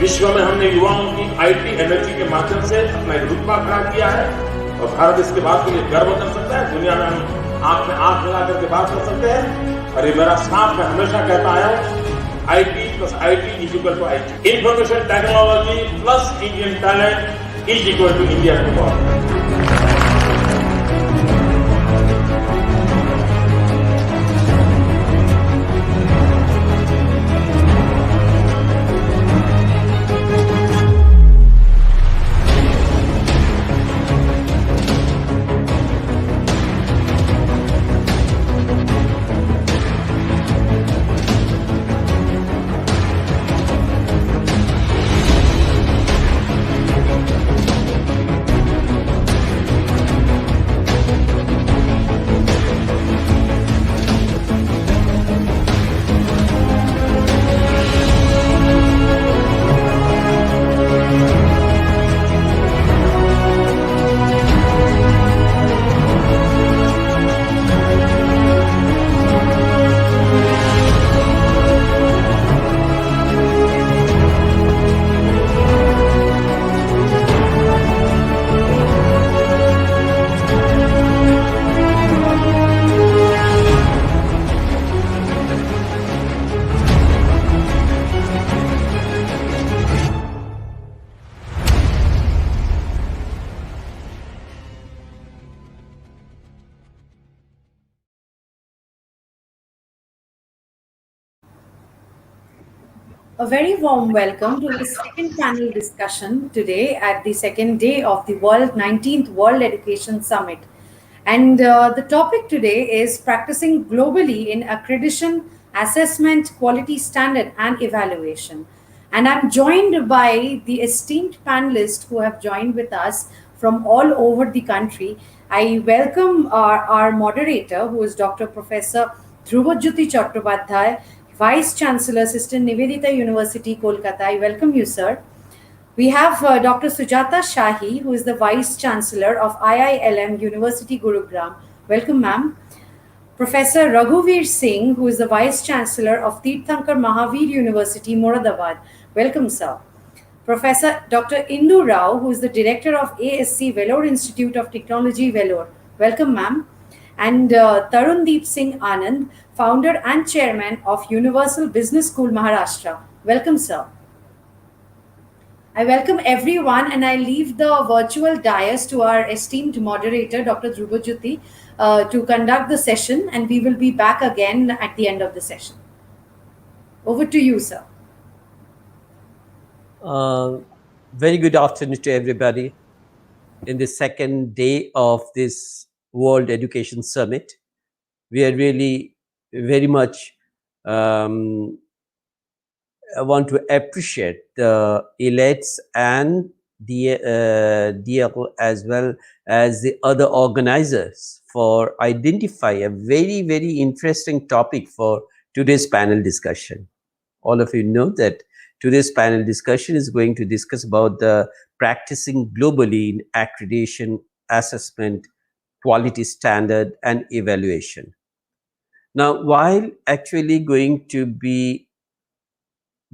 विश्व में हमने युवाओं की IT एनर्जी के माध्यम से अपना एक रुतबा खड़ा किया है और भारत इसके बाद के लिए गर्व कर सकता है। दुनिया में हम आंख में आंख मिला करके बात कर सकते हैं। और ये मेरा साथ मैं हमेशा कहता आया हूं, IT plus IT is equal to IT. Information technology plus Indian talent is equal to Indian development. A very warm welcome to the second panel discussion today at the second day of the 19th World Education Summit. And the topic today is practicing globally in accreditation, assessment, quality standard, and evaluation. And I'm joined by the esteemed panelists who have joined with us from all over the country. I welcome our moderator, who is Dr. Professor Dhrubajyoti Chattopadhyay, Vice Chancellor, Assistant Nivedita University, Kolkata. I welcome you, sir. We have Dr. Sujata Shahi, who is the Vice Chancellor of IILM University, Gurugram. Welcome, ma'am. Professor Raghuvir Singh, who is the Vice Chancellor of Teerthanker Mahaveer University, Moradabad. Welcome, sir. Professor Dr. Indu Rao, who is the Director of ASC Vellore Institute of Technology, Vellore. Welcome, ma'am. And Tarundeep Singh Anand, Founder and Chairman of Universal Business School, Maharashtra. Welcome, sir. I welcome everyone, and I leave the virtual dais to our esteemed moderator, Dr. Dhrubajyoti, to conduct the session, and we will be back again at the end of the session. Over to you, sir. Very good afternoon to everybody in the second day of this World Education Summit. We are really very much want to appreciate the Elets and the DL as well as the other organizers for identify a very, very interesting topic for today's panel discussion. All of you know that today's panel discussion is going to discuss about the practicing globally in accreditation, assessment, quality standard, and evaluation. Now, while actually going to be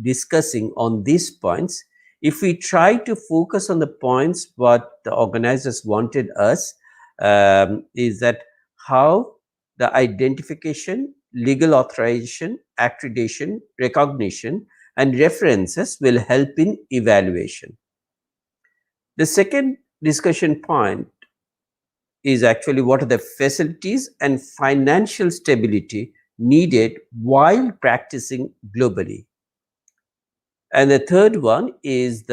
discussing on these points, if we try to focus on the points what the organizers wanted us, is that how the identification, legal authorization, accreditation, recognition, and references will help in evaluation. The second discussion point is actually what are the facilities and financial stability needed while practicing globally. And the third one is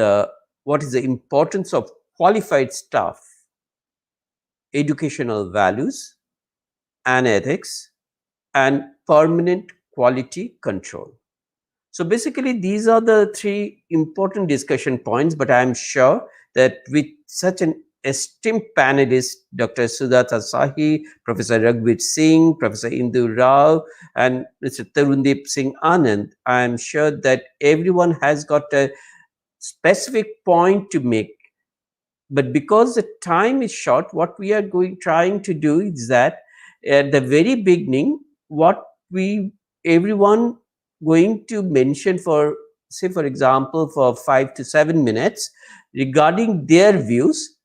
what is the importance of qualified staff, educational values and ethics, and permanent quality control. So basically, these are the three important discussion points, but I'm sure that with such an esteemed panelist, Dr. Sujata Shahi, Professor Raghuvir Singh, Professor Indu Rao, and Mr. Tarundeep Singh Anand, I'm sure that everyone has got a specific point to make. But because the time is short, what we are trying to do is that at the very beginning, what everyone going to mention for say for example, for 5 to 7 minutes regarding their views,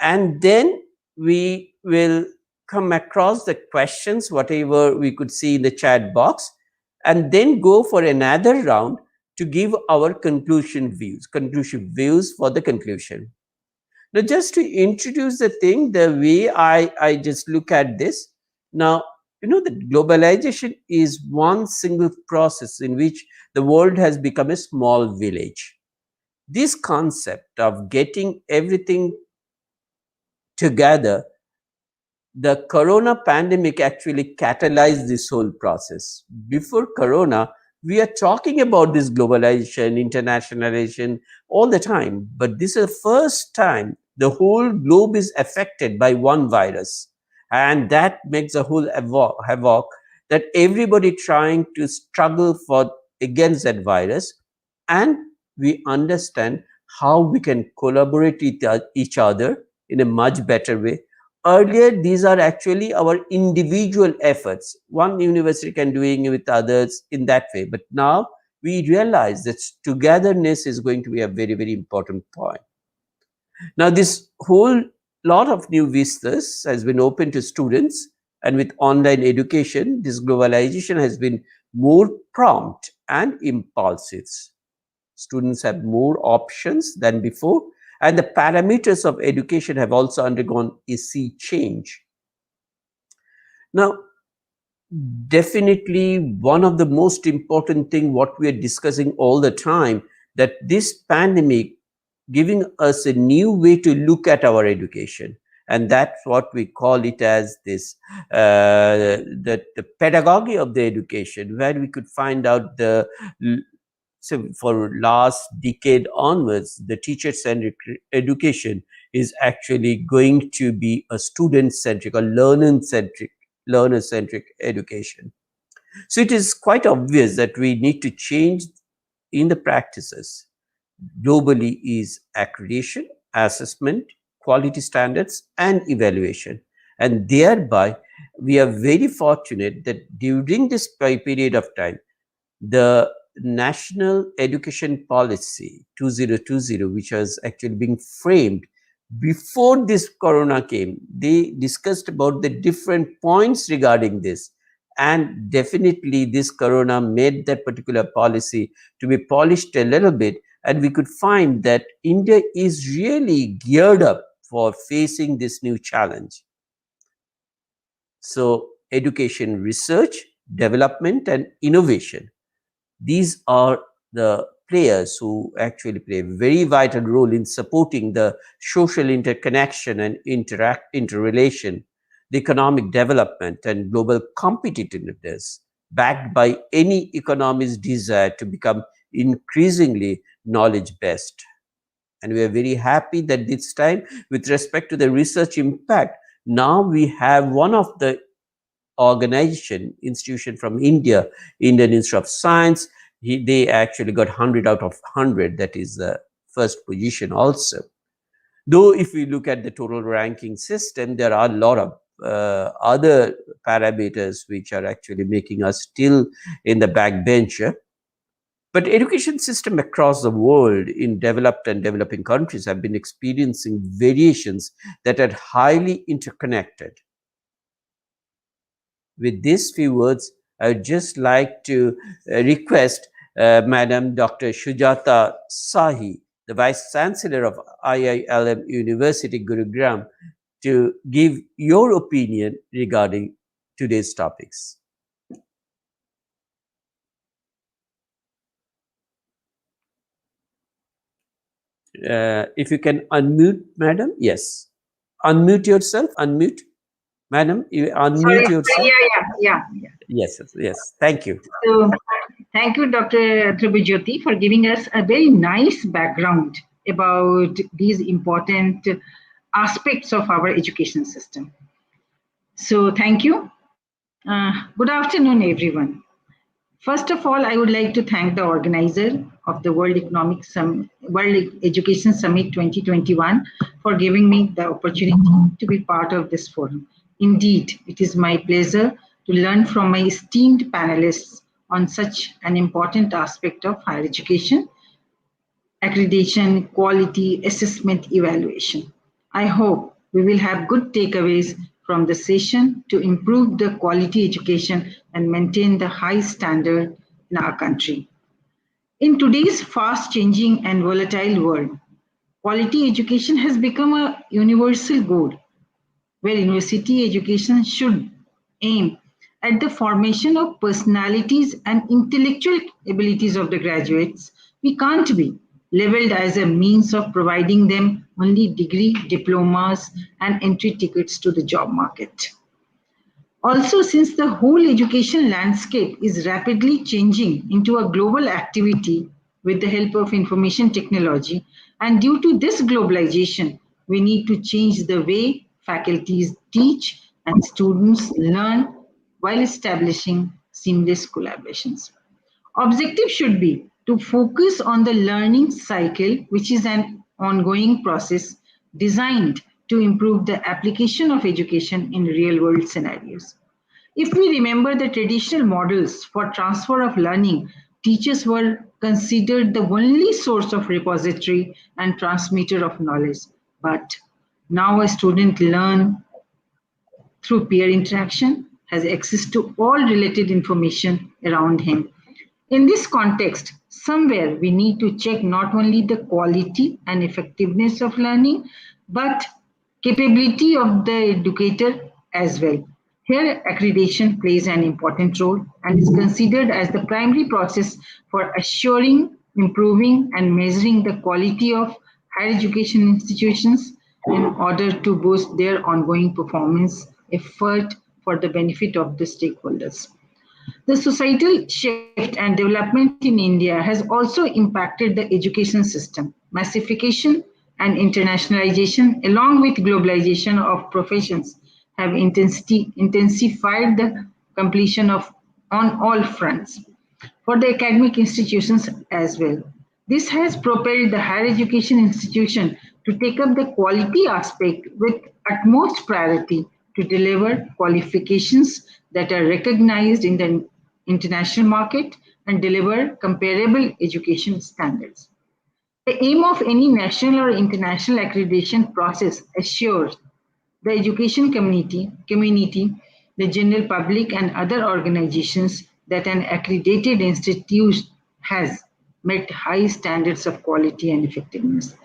and then we will come across the questions, whatever we could see in the chat box, and then go for another round to give our conclusion views for the conclusion. Now, just to introduce the thing, the way I just look at this, now, that globalization is one single process in which the world has become a small village. This concept of getting everything together, the corona pandemic actually catalyzed this whole process. Before corona, we are talking about this globalization, internationalization all the time, but this is the first time the whole globe is affected by one virus, and that makes a whole havoc that everybody trying to struggle for against that virus, and we understand how we can collaborate with each other in a much better way. Earlier, these are actually our individual efforts. One university can doing it with others in that way. But now we realize that togetherness is going to be a very, very important point. Now, this whole lot of new vistas has been open to students, and with online education, this globalization has been more prompt and impulsive. Students have more options than before, and the parameters of education have also undergone a sea change. Now, definitely one of the most important thing what we are discussing all the time, that this pandemic giving us a new way to look at our education, and that's what we call it as this the pedagogy of the education, where we could find out so for last decade onwards, the teacher-centric education is actually going to be a student-centric or learner-centric education. So it is quite obvious that we need to change in the practices. Globally is accreditation, assessment, quality standards, and evaluation. And thereby, we are very fortunate that during this period of time, the National Education Policy 2020, which was actually being framed before this corona came, they discussed about the different points regarding this. And definitely this corona made that particular policy to be polished a little bit. And we could find that India is really geared up for facing this new challenge. So education, research, development, and innovation, these are the players who actually play a very vital role in supporting the social interconnection and interrelation, the economic development and global competitiveness, backed by any economy's desire to become increasingly knowledge-based. And we are very happy that this time, with respect to the research impact, now we have one of the institution from India, Indian Institute of Science. They actually got 100 out of 100. That is the first position also. Though if we look at the total ranking system, there are a lot of other parameters which are actually making us still in the backbencher. But education system across the world in developed and developing countries have been experiencing variations that are highly interconnected. With these few words, I would just like to request Madam Dr. Sujata Shahi, the Vice Chancellor of IILM University, Gurugram, to give your opinion regarding today's topics. If you can unmute, Madam. Yes. Unmute yourself. Unmute. Madam, you unmute yourself. Yeah. Yes. Thank you. So, thank you, Dr. Dhrubajyoti, for giving us a very nice background about these important aspects of our education system. So, thank you. Good afternoon, everyone. First of all, I would like to thank the organizer of the World Education Summit 2021 for giving me the opportunity to be part of this forum. Indeed, it is my pleasure to learn from my esteemed panelists on such an important aspect of higher education, accreditation, quality, assessment, evaluation. I hope we will have good takeaways from the session to improve the quality education and maintain the high standard in our country. In today's fast changing and volatile world, quality education has become a universal goal where university education should aim at the formation of personalities and intellectual abilities of the graduates. We can't be labeled as a means of providing them only degree, diplomas, and entry tickets to the job market. Also, since the whole education landscape is rapidly changing into a global activity with the help of information technology, and due to this globalization, we need to change the way faculties teach and students learn while establishing seamless collaborations. Objective should be to focus on the learning cycle, which is an ongoing process designed to improve the application of education in real-world scenarios. If we remember the traditional models for transfer of learning, teachers were considered the only source of repository and transmitter of knowledge. But now a student learns through peer interaction, has access to all related information around him. In this context, somewhere we need to check not only the quality and effectiveness of learning, but capability of the educator as well. Here, accreditation plays an important role and is considered as the primary process for assuring, improving, and measuring the quality of higher education institutions in order to boost their ongoing performance effort for the benefit of the stakeholders. The societal shift and development in India has also impacted the education system. Massification and internationalization, along with globalization of professions, have intensified the completion of on all fronts for the academic institutions as well. This has propelled the higher education institution to take up the quality aspect with utmost priority to deliver qualifications that are recognized in the international market and deliver comparable education standards. The aim of any national or international accreditation process assures the education community, the general public, and other organizations that an accredited institute has met high standards of quality and effectiveness.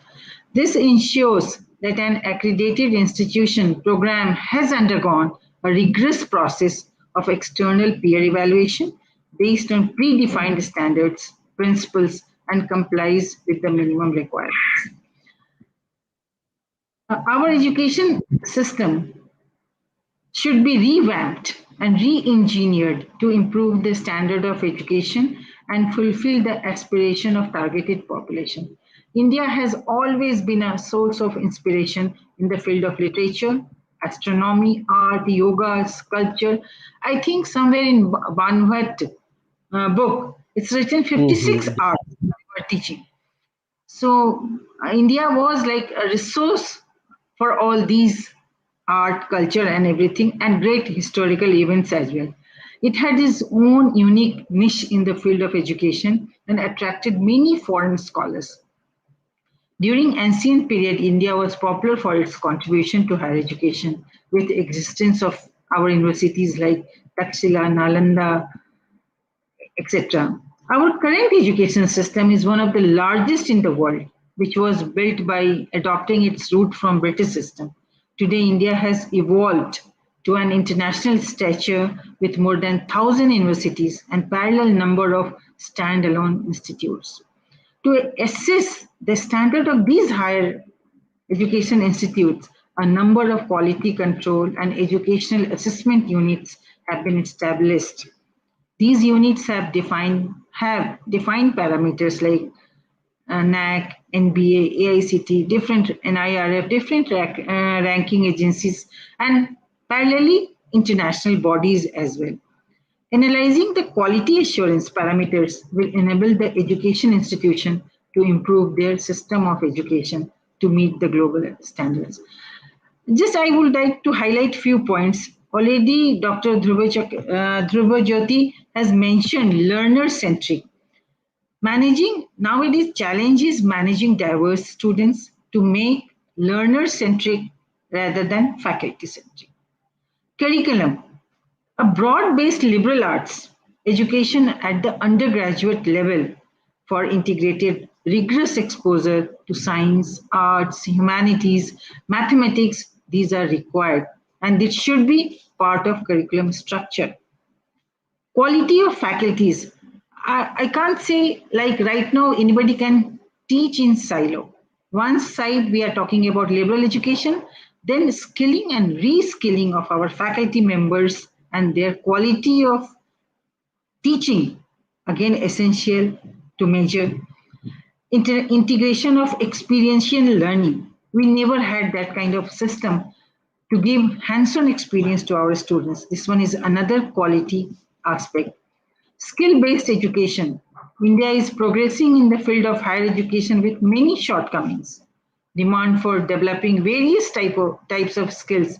This ensures that an accredited institution program has undergone a rigorous process of external peer evaluation based on predefined standards, principles, and complies with the minimum requirements. Our education system should be revamped and re-engineered to improve the standard of education and fulfill the aspiration of targeted population. India has always been a source of inspiration in the field of literature, astronomy, art, yoga, sculpture. I think somewhere in Banvat book, it's written 56 arts we were teaching. So India was like a resource for all these art, culture, and everything, and great historical events as well. It had its own unique niche in the field of education and attracted many foreign scholars. During ancient period, India was popular for its contribution to higher education, with the existence of our universities like Takshila, Nalanda, etc. Our current education system is one of the largest in the world, which was built by adopting its root from British system. Today, India has evolved to an international stature with more than 1,000 universities and parallel number of standalone institutes. To assess the standard of these higher education institutes, a number of quality control and educational assessment units have been established. These units have defined parameters like NAC, NBA, AICT, different NIRF, different ranking agencies, and parallelly international bodies as well. Analyzing the quality assurance parameters will enable the education institution to improve their system of education to meet the global standards. Just I would like to highlight few points Already Dr. Dhrubajyoti has mentioned learner-centric. Nowadays challenge is managing diverse students to make learner-centric rather than faculty-centric. Curriculum. A broad-based liberal arts education at the undergraduate level for integrated rigorous exposure to science, arts, humanities, mathematics, these are required and it should be part of curriculum structure. Quality of faculties. I can't say like right now anybody can teach in silo. One side we are talking about liberal education, then skilling and reskilling of our faculty members and their quality of teaching, again essential to measure. Integration of experiential learning. We never had that kind of system to give hands-on experience to our students. This one is another quality aspect. Skill-based education. India is progressing in the field of higher education with many shortcomings. Demand for developing various types of skills,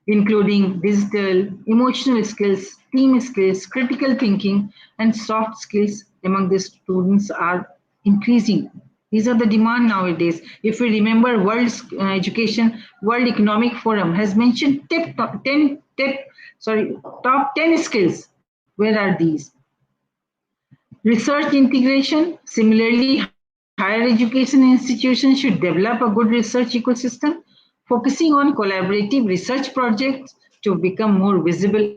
including digital, emotional skills, team skills, critical thinking, and soft skills among the students are increasing. These are the demand nowadays. If we remember, World Economic Forum has mentioned top 10 skills. Where are these? Research integration. Similarly, higher education institutions should develop a good research ecosystem, focusing on collaborative research projects to become more visible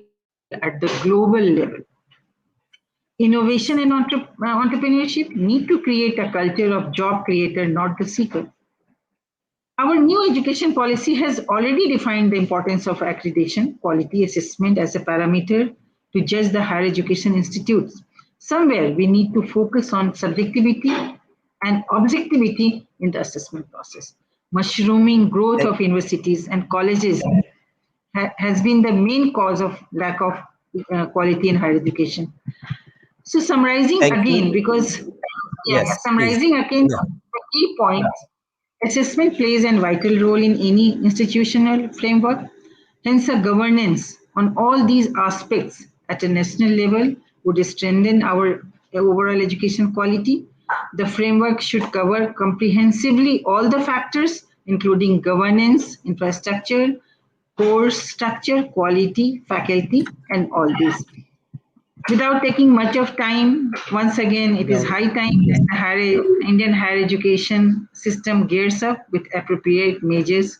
at the global level. Innovation and entrepreneurship need to create a culture of job creator, not the seeker. Our new education policy has already defined the importance of accreditation, quality assessment as a parameter to judge the higher education institutes. Somewhere we need to focus on subjectivity and objectivity in the assessment process. Mushrooming growth of universities and colleges has been the main cause of lack of quality in higher education. So summarizing again, because summarizing again the key points, assessment plays a vital role in any institutional framework. Hence, a governance on all these aspects at a national level would strengthen our overall education quality. The framework should cover comprehensively all the factors, including governance, infrastructure, course structure, quality, faculty, and all this. Without taking much of time, once again, it is high time that the Indian higher education system gears up with appropriate measures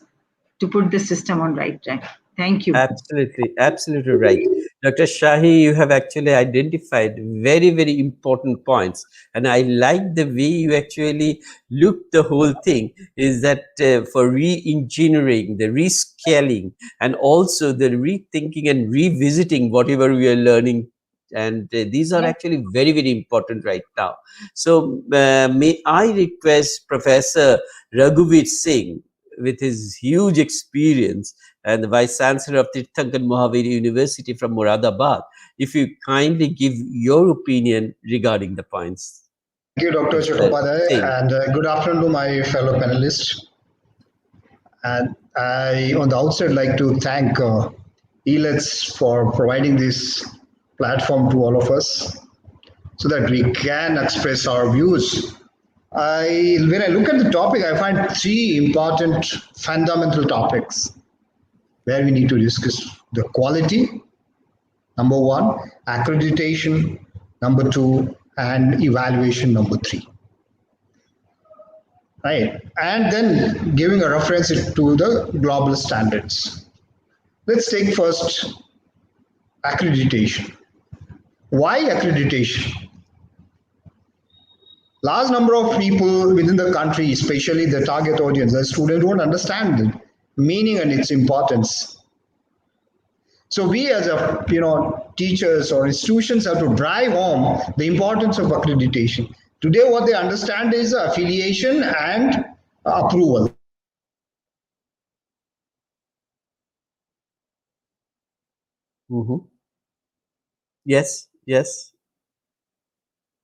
to put the system on right track. Thank you. Absolutely, absolutely right. Dr. Shahi, you have actually identified very, very important points. And I like the way you actually look the whole thing is that for re-engineering, the rescaling, and also the rethinking and revisiting whatever we are learning. And these are actually very, very important right now. So may I request Professor Raghuvir Singh, with his huge experience and the Vice Chancellor of Teerthanker Mahaveer University from Moradabad, if you kindly give your opinion regarding the points. Thank you, Dr. Chattopadhyay, and good afternoon to my fellow panelists. And I, on the outset, like to thank Elets for providing this platform to all of us so that we can express our views. When I look at the topic, I find three important fundamental topics where we need to discuss: the quality, number one, accreditation, number two, and evaluation, number three. Right, and then giving a reference to the global standards. Let's take first accreditation. Why accreditation? Large number of people within the country, especially the target audience, the students, don't understand the meaning and its importance. So we as teachers or institutions have to drive home the importance of accreditation. Today what they understand is affiliation and approval. Mm-hmm. Yes, yes.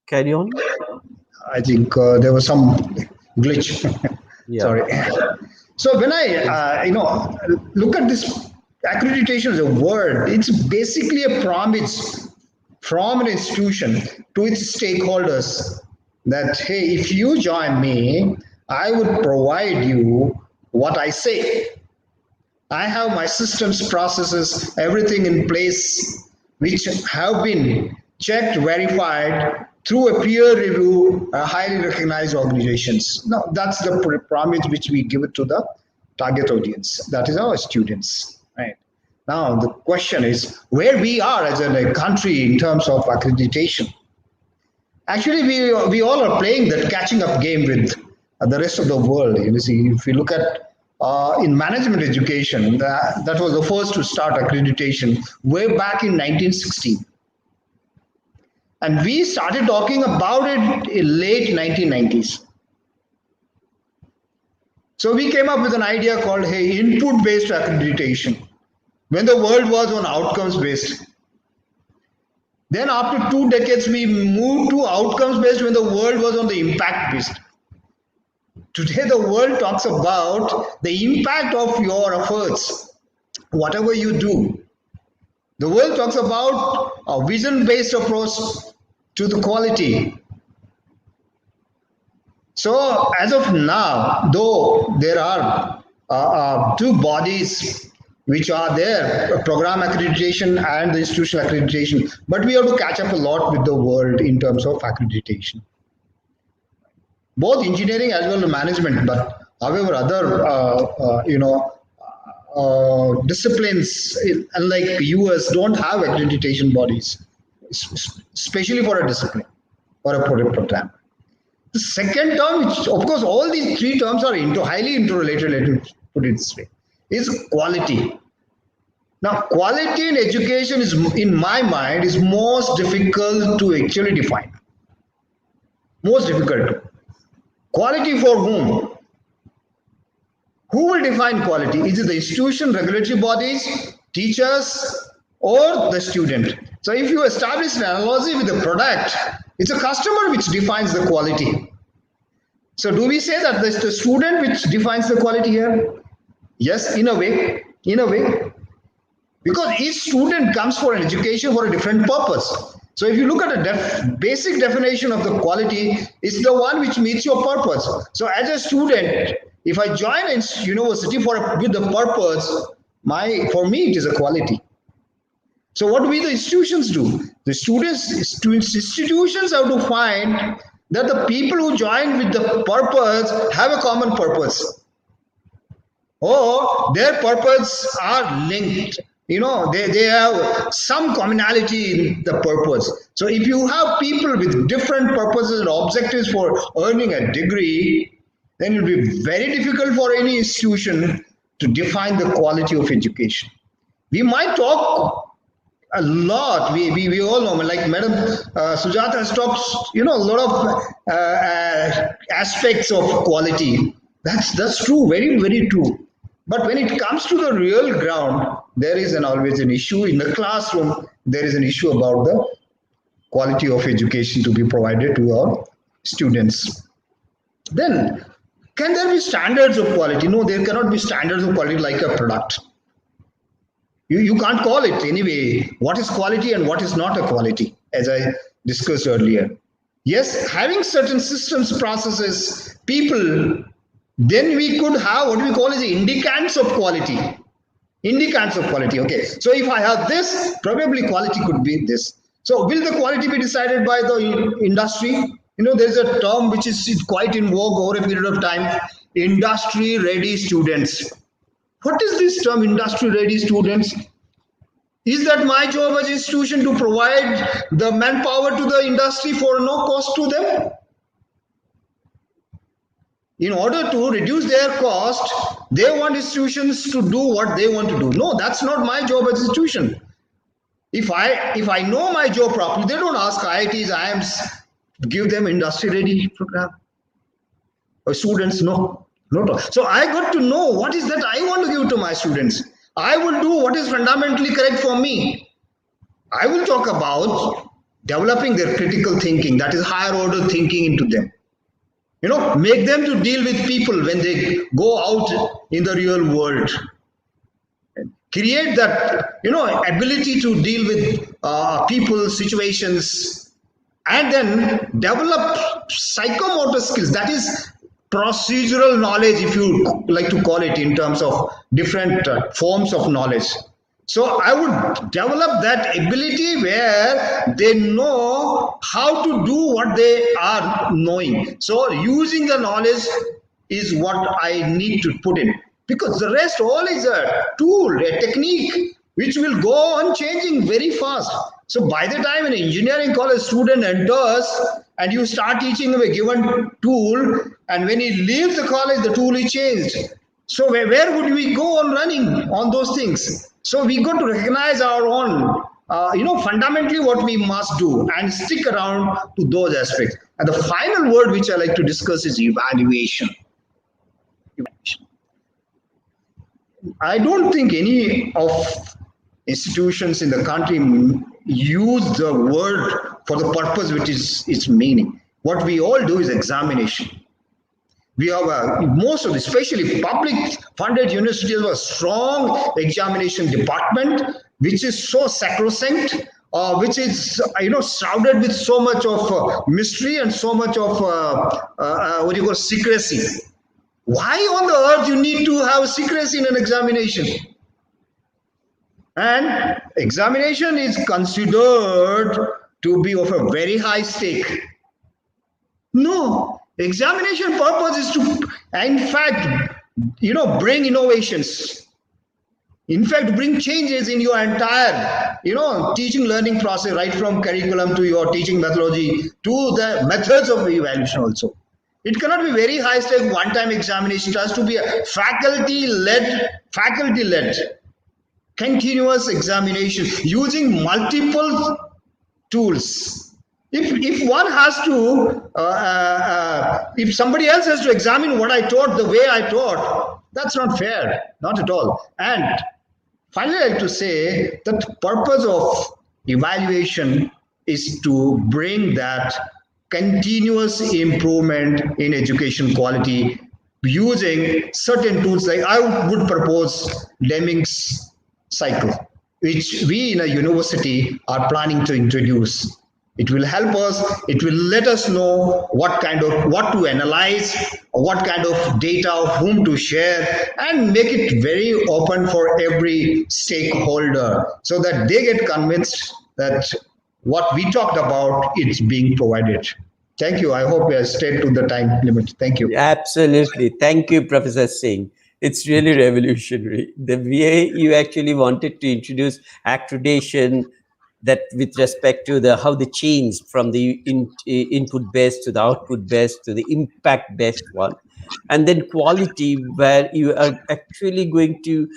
Carry on. I think there was some glitch. Sorry. So when I look at this Accreditation is a word. It's basically a promise from an institution to its stakeholders that, hey, if you join me, I would provide you what I say. I have my systems, processes, everything in place, which have been checked, verified through a peer review, highly recognized organizations. Now, that's the promise which we give it to the target audience. That is our students, right? Now, the question is where we are as a country in terms of accreditation. Actually, we all are playing that catching up game with the rest of the world. You see, if you look at in management education, that was the first to start accreditation way back in 1960. And we started talking about it in late 1990s. So we came up with an idea called, hey, input-based accreditation, when the world was on outcomes-based. Then after 2 decades, we moved to outcomes-based when the world was on the impact-based. Today, the world talks about the impact of your efforts, whatever you do. The world talks about a vision-based approach to the quality. So, as of now, though there are 2 bodies which are there, program accreditation and the institutional accreditation, but we have to catch up a lot with the world in terms of accreditation. Both engineering as well as management, but however other disciplines, unlike US, don't have accreditation bodies, especially for a discipline or a program. The second term, which of course all these 3 terms are highly interrelated, let me put it this way, is quality. Now, quality in education is, in my mind, is most difficult to actually define. Most difficult. Quality for whom? Who will define quality? Is it the institution, regulatory bodies, teachers, or the student? So if you establish an analogy with the product, it's a customer which defines the quality. So do we say that it's the student which defines the quality here? Yes, in a way. Because each student comes for an education for a different purpose. So if you look at the basic definition of the quality, it's the one which meets your purpose. So as a student, if I join a university with the purpose, for me it is a quality. So what do we, the institutions, do? The institutions have to find that the people who join with the purpose have a common purpose, or their purpose are linked. They have some commonality in the purpose. So if you have people with different purposes and objectives for earning a degree, then it will be very difficult for any institution to define the quality of education. We might talk a lot. We all know, like Madam Sujata has talked, a lot of aspects of quality. That's true, very, very true. But when it comes to the real ground, there is always an issue. In the classroom, there is an issue about the quality of education to be provided to our students. Then, can there be standards of quality? No, there cannot be standards of quality like a product. You can't call it anyway. What is quality and what is not a quality, as I discussed earlier. Yes, having certain systems, processes, people, then we could have what we call as indicators of quality. Indicators of quality, okay. So if I have this, probably quality could be this. So will the quality be decided by the industry? There's a term which is quite in vogue over a period of time, industry-ready students. What is this term, industry-ready students? Is that my job as an institution to provide the manpower to the industry for no cost to them? In order to reduce their cost, they want institutions to do what they want to do. No, that's not my job as an institution. If I know my job properly, they don't ask IITs, IIMs to give them industry-ready program. Or students, no. So I got to know what is that I want to give to my students. I will do what is fundamentally correct for me. I will talk about developing their critical thinking, that is higher order thinking into them. Make them to deal with people when they go out in the real world. create that, ability to deal with people, situations, and then develop psychomotor skills. That is procedural knowledge, if you like to call it, in terms of different forms of knowledge. So I would develop that ability where they know how to do what they are knowing. So using the knowledge is what I need to put in, because the rest all is a tool, a technique, which will go on changing very fast. So by the time an engineering college student enters and you start teaching him a given tool, and when he leaves the college, the tool is changed. So where would we go on running on those things? So we got to recognize our own, fundamentally what we must do and stick around to those aspects. And the final word which I like to discuss is evaluation. I don't think any of institutions in the country use the word for the purpose which is its meaning. What we all do is examination. We have most of, especially public funded universities, have a strong examination department, which is so sacrosanct, which is shrouded with so much of mystery and so much of secrecy. Why on the earth you need to have secrecy in an examination? And examination is considered to be of a very high stake. No. Examination purpose is to, in fact, bring innovations. In fact, bring changes in your entire, teaching learning process, right from curriculum to your teaching methodology to the methods of evaluation also. It cannot be very high stake one-time examination. It has to be a faculty-led, continuous examination using multiple tools. If one has to, if somebody else has to examine what I taught the way I taught, that's not fair, not at all. And finally, I like to say that the purpose of evaluation is to bring that continuous improvement in education quality using certain tools. Like I would propose Deming's cycle, which we in a university are planning to introduce. It will help us, it will let us know what to analyze, what kind of data, whom to share, and make it very open for every stakeholder so that they get convinced that what we talked about is being provided. Thank you. I hope we have stayed to the time limit. Thank you. Absolutely. Thank you, Professor Singh. It's really revolutionary. The way you actually wanted to introduce accreditation, that with respect to how they changed from the input based to the output based to the impact based one, and then quality, where you are actually going to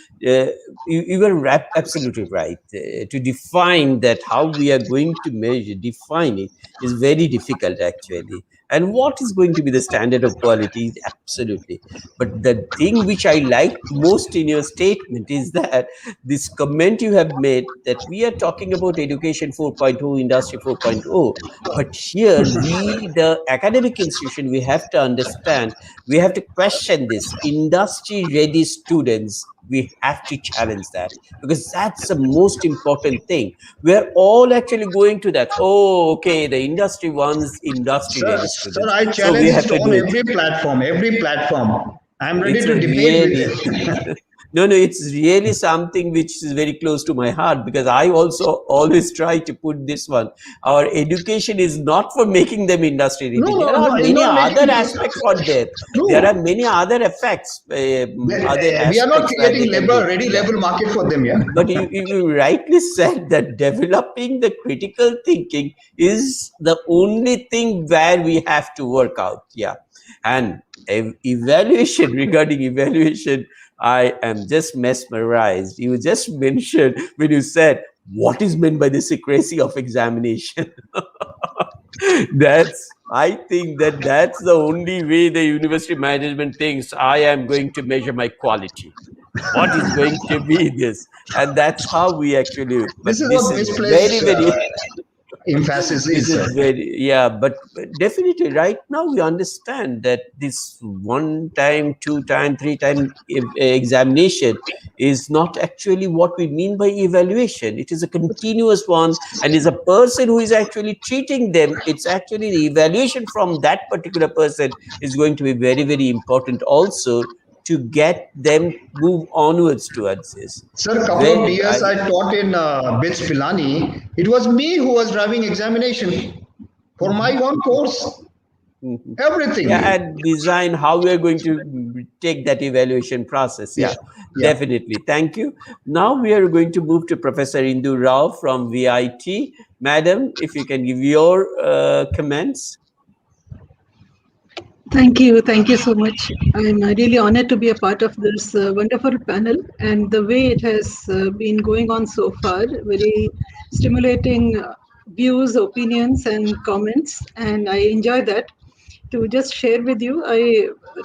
you were absolutely right to define that how we are going to measure, define it is very difficult actually. And what is going to be the standard of quality? Absolutely. But the thing which I like most in your statement is that this comment you have made, that we are talking about education 4.0, industry 4.0. But here we, the academic institution, we have to understand, we have to question this. Industry ready students, we have to challenge that, because that's the most important thing. We're all actually going to that. Oh, okay, the industry wants industry ready students. Sir, I challenge it on every platform. I'm ready to debate with it. No, it's really something which is very close to my heart, because I also always try to put this one. Our education is not for making them industry ready. There are many other aspects on there. There are many other effects. We are not creating ready labor market for them, yeah. But you rightly said that developing the critical thinking is the only thing where we have to work out. Yeah. And evaluation, regarding evaluation, I am just mesmerized. You just mentioned when you said, what is meant by the secrecy of examination? I think that's the only way the university management thinks I am going to measure my quality. What is going to be this? And that's how we actually, this is very emphasis is, This sir. is very, yeah, but definitely right now we understand that this 1 time, 2 time, 3 time examination is not actually what we mean by evaluation. It is a continuous one, and is a person who is actually treating them. It's actually the evaluation from that particular person is going to be very, very important also to get them move onwards towards this. Sir, a couple of years I taught in BITS Pilani. It was me who was driving examination for my own course. Everything. Yeah, and design how we are going to take that evaluation process. Yeah, definitely. Thank you. Now we are going to move to Professor Indu Rao from VIT. Madam, if you can give your comments. Thank you. Thank you so much. I'm really honored to be a part of this wonderful panel, and the way it has been going on so far, very stimulating views, opinions, and comments, and I enjoy that. To just share with you,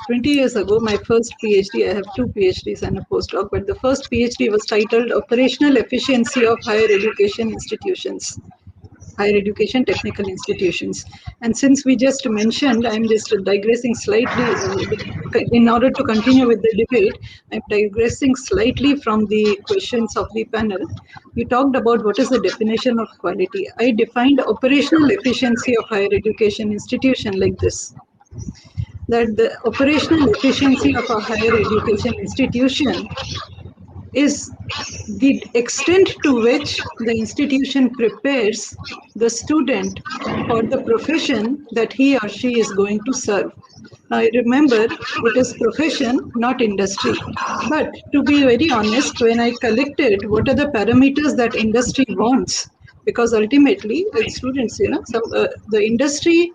20 years ago, my first PhD, I have 2 PhDs and a postdoc, but the first PhD was titled Operational Efficiency of Higher Education Institutions. Higher education technical institutions. And since we just mentioned, I'm just digressing slightly in order to continue with the debate. I'm digressing slightly from the questions of the panel. You talked about what is the definition of quality. I defined operational efficiency of higher education institution like this: that the operational efficiency of a higher education institution is the extent to which the institution prepares the student for the profession that he or she is going to serve. Now, remember, it is profession, not industry. But to be very honest, when I collected what are the parameters that industry wants, because ultimately, students, the industry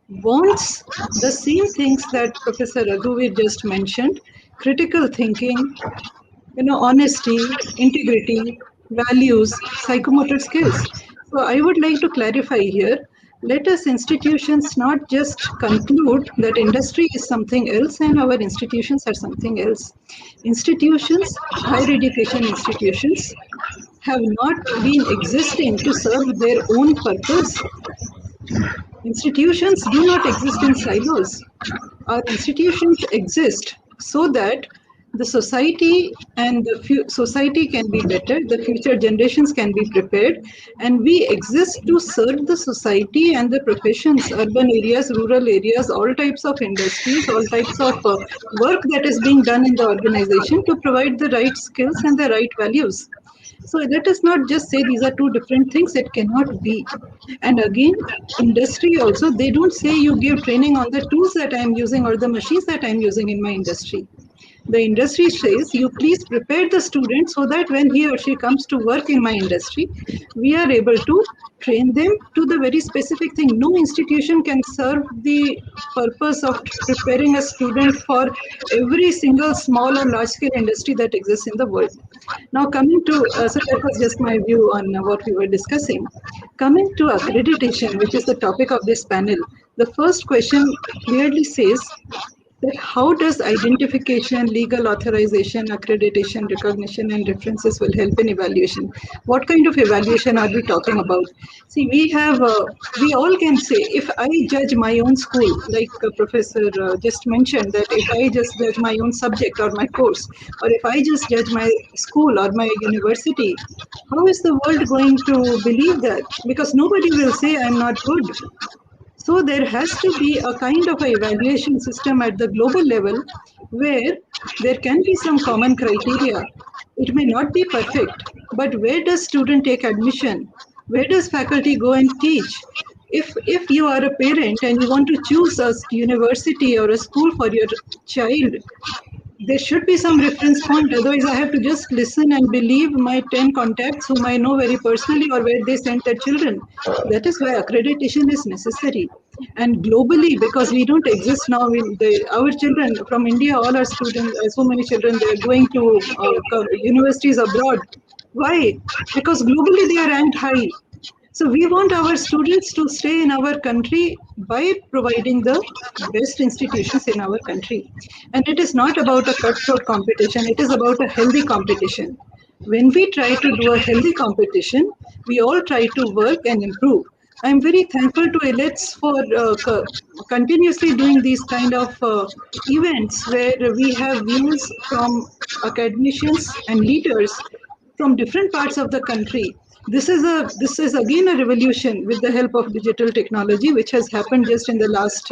wants the same things that Professor Raghuvir just mentioned: critical thinking, honesty, integrity, values, psychomotor skills. So I would like to clarify here. Let us institutions not just conclude that industry is something else and our institutions are something else. Institutions, higher education institutions, have not been existing to serve their own purpose. Institutions do not exist in silos. Our institutions exist so that the society and the society can be better, the future generations can be prepared, and we exist to serve the society and the professions, urban areas, rural areas, all types of industries, all types of work that is being done in the organization to provide the right skills and the right values. So let us not just say these are two different things. It cannot be. And again, industry also, they don't say you give training on the tools that I'm using or the machines that I'm using in my industry. The industry says you please prepare the student so that when he or she comes to work in my industry, we are able to train them to the very specific thing. No institution can serve the purpose of preparing a student for every single small or large scale industry that exists in the world. Now coming to, so that was just my view on what we were discussing. Coming to accreditation, which is the topic of this panel, the first question clearly says that how does identification, legal authorization, accreditation, recognition, and references will help in evaluation? What kind of evaluation are we talking about? See, we all can say, if I judge my own school, like Professor just mentioned, that if I just judge my own subject or my course, or if I just judge my school or my university, how is the world going to believe that? Because nobody will say I'm not good. So there has to be a kind of a evaluation system at the global level where there can be some common criteria. It may not be perfect, but where does student take admission? Where does faculty go and teach? If you are a parent and you want to choose a university or a school for your child, there should be some reference point. Otherwise, I have to just listen and believe my 10 contacts whom I know very personally or where they sent their children. That is why accreditation is necessary. And globally, because we don't exist now, our children from India, all our students, so many children, they're going to universities abroad. Why? Because globally they are ranked high. So we want our students to stay in our country by providing the best institutions in our country. And it is not about a cutthroat competition, it is about a healthy competition. When we try to do a healthy competition, we all try to work and improve. I'm very thankful to Elets for continuously doing these kind of events where we have views from academicians and leaders from different parts of the country. This is again a revolution with the help of digital technology, which has happened just in the last.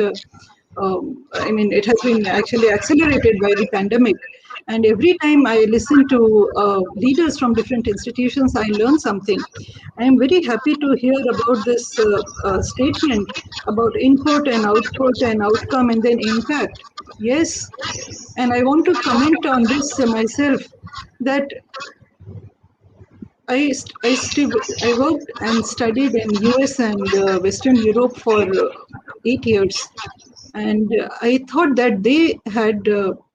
I mean, it has been actually accelerated by the pandemic. And every time I listen to leaders from different institutions, I learn something. I am very happy to hear about this statement about input and output and outcome and then impact. Yes, and I want to comment on this myself that I worked and studied in US and Western Europe for 8 years. And I thought that they had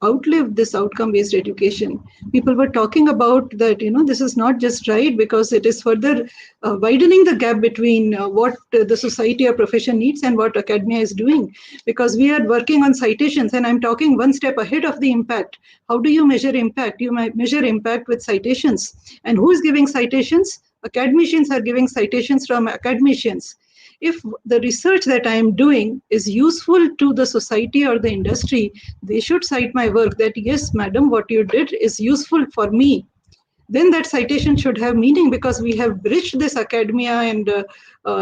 outlived this outcome-based education. People were talking about that, this is not just right because it is further widening the gap between what the society or profession needs and what academia is doing. Because we are working on citations, and I'm talking one step ahead of the impact. How do you measure impact? You might measure impact with citations. And who is giving citations? Academicians are giving citations from academicians. If the research that I am doing is useful to the society or the industry, they should cite my work that, yes, madam, what you did is useful for me. Then that citation should have meaning because we have bridged this academia and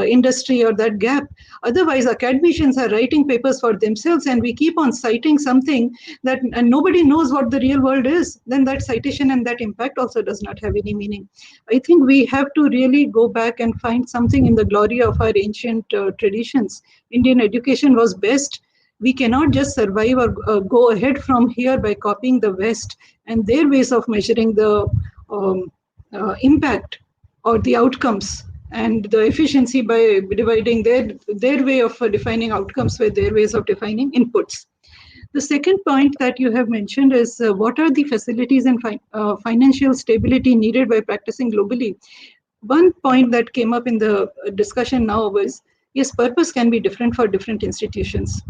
industry or that gap. Otherwise, academicians are writing papers for themselves and we keep on citing something that and nobody knows what the real world is. Then that citation and that impact also does not have any meaning. I think we have to really go back and find something in the glory of our ancient traditions. Indian education was best. We cannot just survive or go ahead from here by copying the West and their ways of measuring the impact or the outcomes and the efficiency by dividing their way of defining outcomes with their ways of defining inputs. The second point that you have mentioned is what are the facilities and financial stability needed by practicing globally? One point that came up in the discussion now was, yes, purpose can be different for different institutions.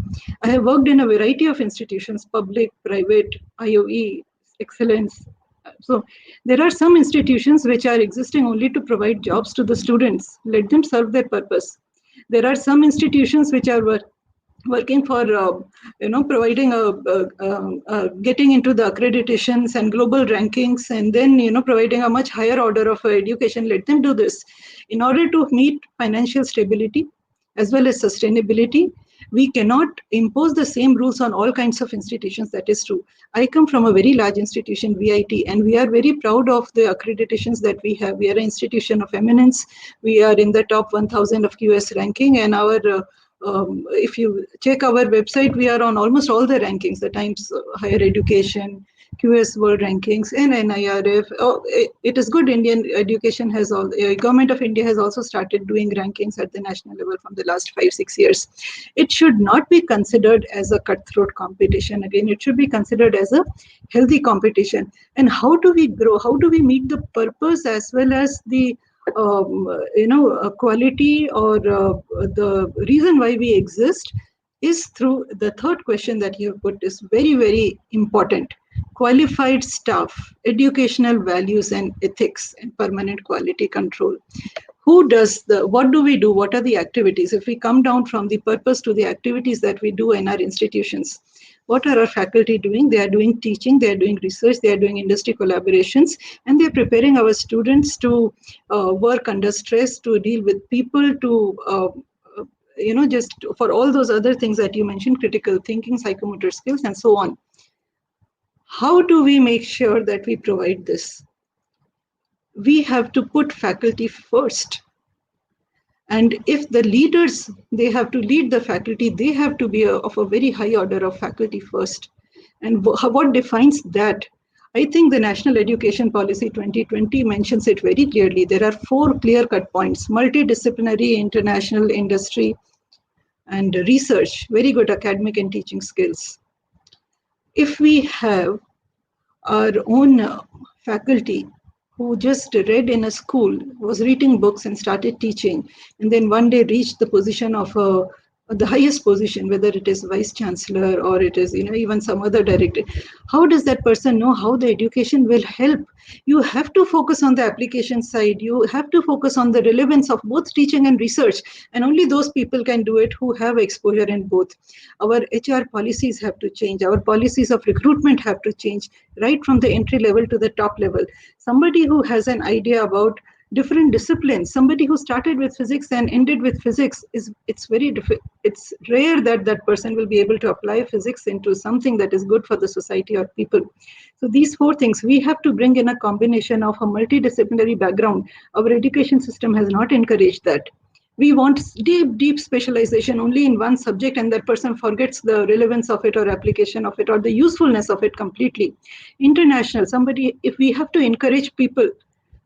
I have worked in a variety of institutions, public, private, IOE, excellence. So there are some institutions which are existing only to provide jobs to the students. Let them serve their purpose. There are some institutions which are working for providing getting into the accreditations and global rankings, and then providing a much higher order of education. Let them do this in order to meet financial stability as well as sustainability. We cannot impose the same rules on all kinds of institutions. That is true. I come from a very large institution, VIT, and we are very proud of the accreditations that we have. We are an institution of eminence. We are in the top 1,000 of QS ranking, and our if you check our website, we are on almost all the rankings, the Times Higher Education, QS World Rankings, and NIRF. It is good. Indian education has Government of India has also started doing rankings at the national level from the last 5-6 years. It should not be considered as a cutthroat competition. Again, it should be considered as a healthy competition. And how do we grow? How do we meet the purpose as well as the quality or the reason why we exist is through the third question that you put is very, very important. Qualified staff, educational values and ethics, and permanent quality control. Who does what do we do? What are the activities? If we come down from the purpose to the activities that we do in our institutions, what are our faculty doing? They are doing teaching, they are doing research, they are doing industry collaborations, and they're preparing our students to work under stress, to deal with people, to just for all those other things that you mentioned, critical thinking, psychomotor skills, and so on. How do we make sure that we provide this? We have to put faculty first. And if the leaders, they have to lead the faculty, they have to be of a very high order of faculty first. And what defines that? I think the National Education Policy 2020 mentions it very clearly. There are 4 clear-cut points: multidisciplinary, international, industry, and research, very good academic and teaching skills. If we have our own faculty who just read in a school, was reading books and started teaching, and then one day reached the position of a the highest position, whether it is vice chancellor or it is even some other director, how does that person know how the education will help? You have to focus on the application side. You have to focus on the relevance of both teaching and research, and only those people can do it who have exposure in both. Our HR policies have to change. Our policies of recruitment have to change, right from the entry level to the top level. Somebody who has an idea about different disciplines, somebody who started with physics and ended with physics, it's rare that that person will be able to apply physics into something that is good for the society or people. So these four things we have to bring in a combination of a multidisciplinary background. Our education system has not encouraged that. We want deep specialization only in one subject, and that person forgets the relevance of it or application of it or the usefulness of it completely. International, somebody, if we have to encourage people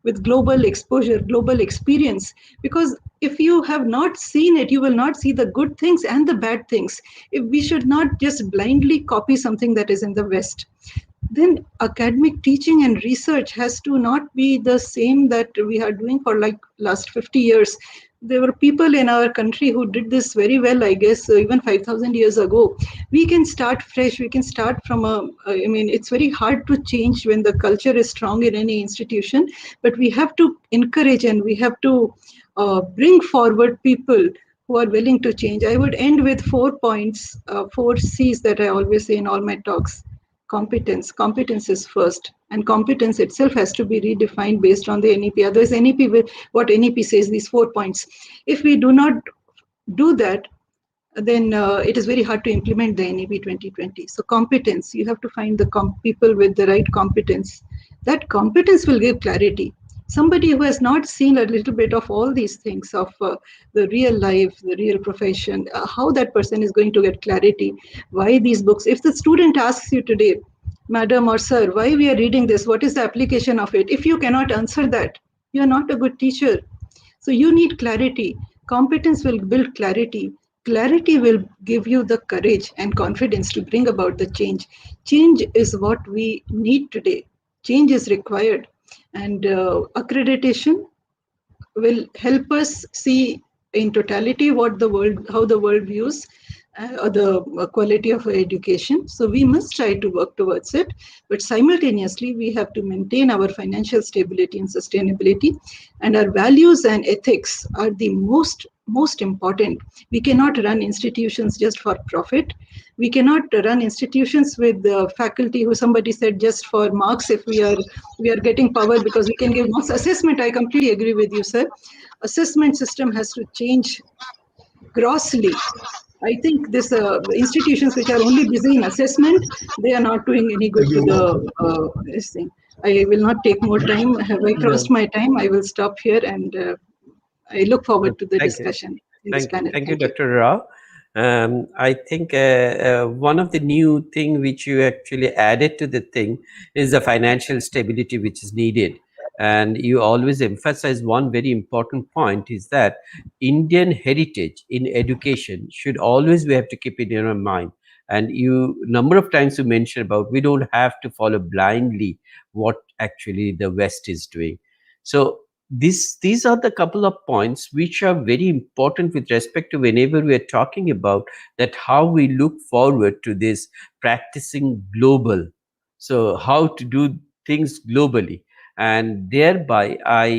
with global exposure, global experience, because if you have not seen it, you will not see the good things and the bad things. If we should not just blindly copy something that is in the West, then academic teaching and research has to not be the same that we are doing for like last 50 years. There were people in our country who did this very well, I guess, even 5,000 years ago. We can start fresh. We can start from it's very hard to change when the culture is strong in any institution, but we have to encourage and we have to bring forward people who are willing to change. I would end with 4 points, 4 C's that I always say in all my talks. Competence is first, and competence itself has to be redefined based on the NEP. Otherwise, what NEP says, these 4 points, if we do not do that, then it is very hard to implement the NEP 2020. So competence, you have to find the people with the right competence. That competence will give clarity. Somebody who has not seen a little bit of all these things of the real life, the real profession, how that person is going to get clarity. Why these books? If the student asks you today, madam or sir, why we are reading this, what is the application of it? If you cannot answer that, you are not a good teacher. So you need clarity. Competence will build clarity. Clarity will give you the courage and confidence to bring about the change. Change is what we need today. Change is required. And accreditation will help us see in totality how the world views the quality of education. So we must try to work towards it, but simultaneously we have to maintain our financial stability and sustainability, and our values and ethics are the most important. We cannot run institutions just for profit. We cannot run institutions with the faculty who somebody said just for marks. If we are getting power because we can give marks. Assessment, I completely agree with you, sir. Assessment system has to change grossly. I think this institutions which are only busy in assessment, they are not doing any good to the this thing. I will not take more time. Have I crossed my time? I will stop here, and I look forward to the discussion in this panel. Thank you, Dr. Rao. I think one of the new thing which you actually added to the thing is the financial stability which is needed. And you always emphasize one very important point is that Indian heritage in education should always we have to keep it in our mind. And you number of times you mentioned about we don't have to follow blindly what actually the West is doing. So these are the couple of points which are very important with respect to whenever we are talking about that how we look forward to this practicing global. So how to do things globally. And thereby, I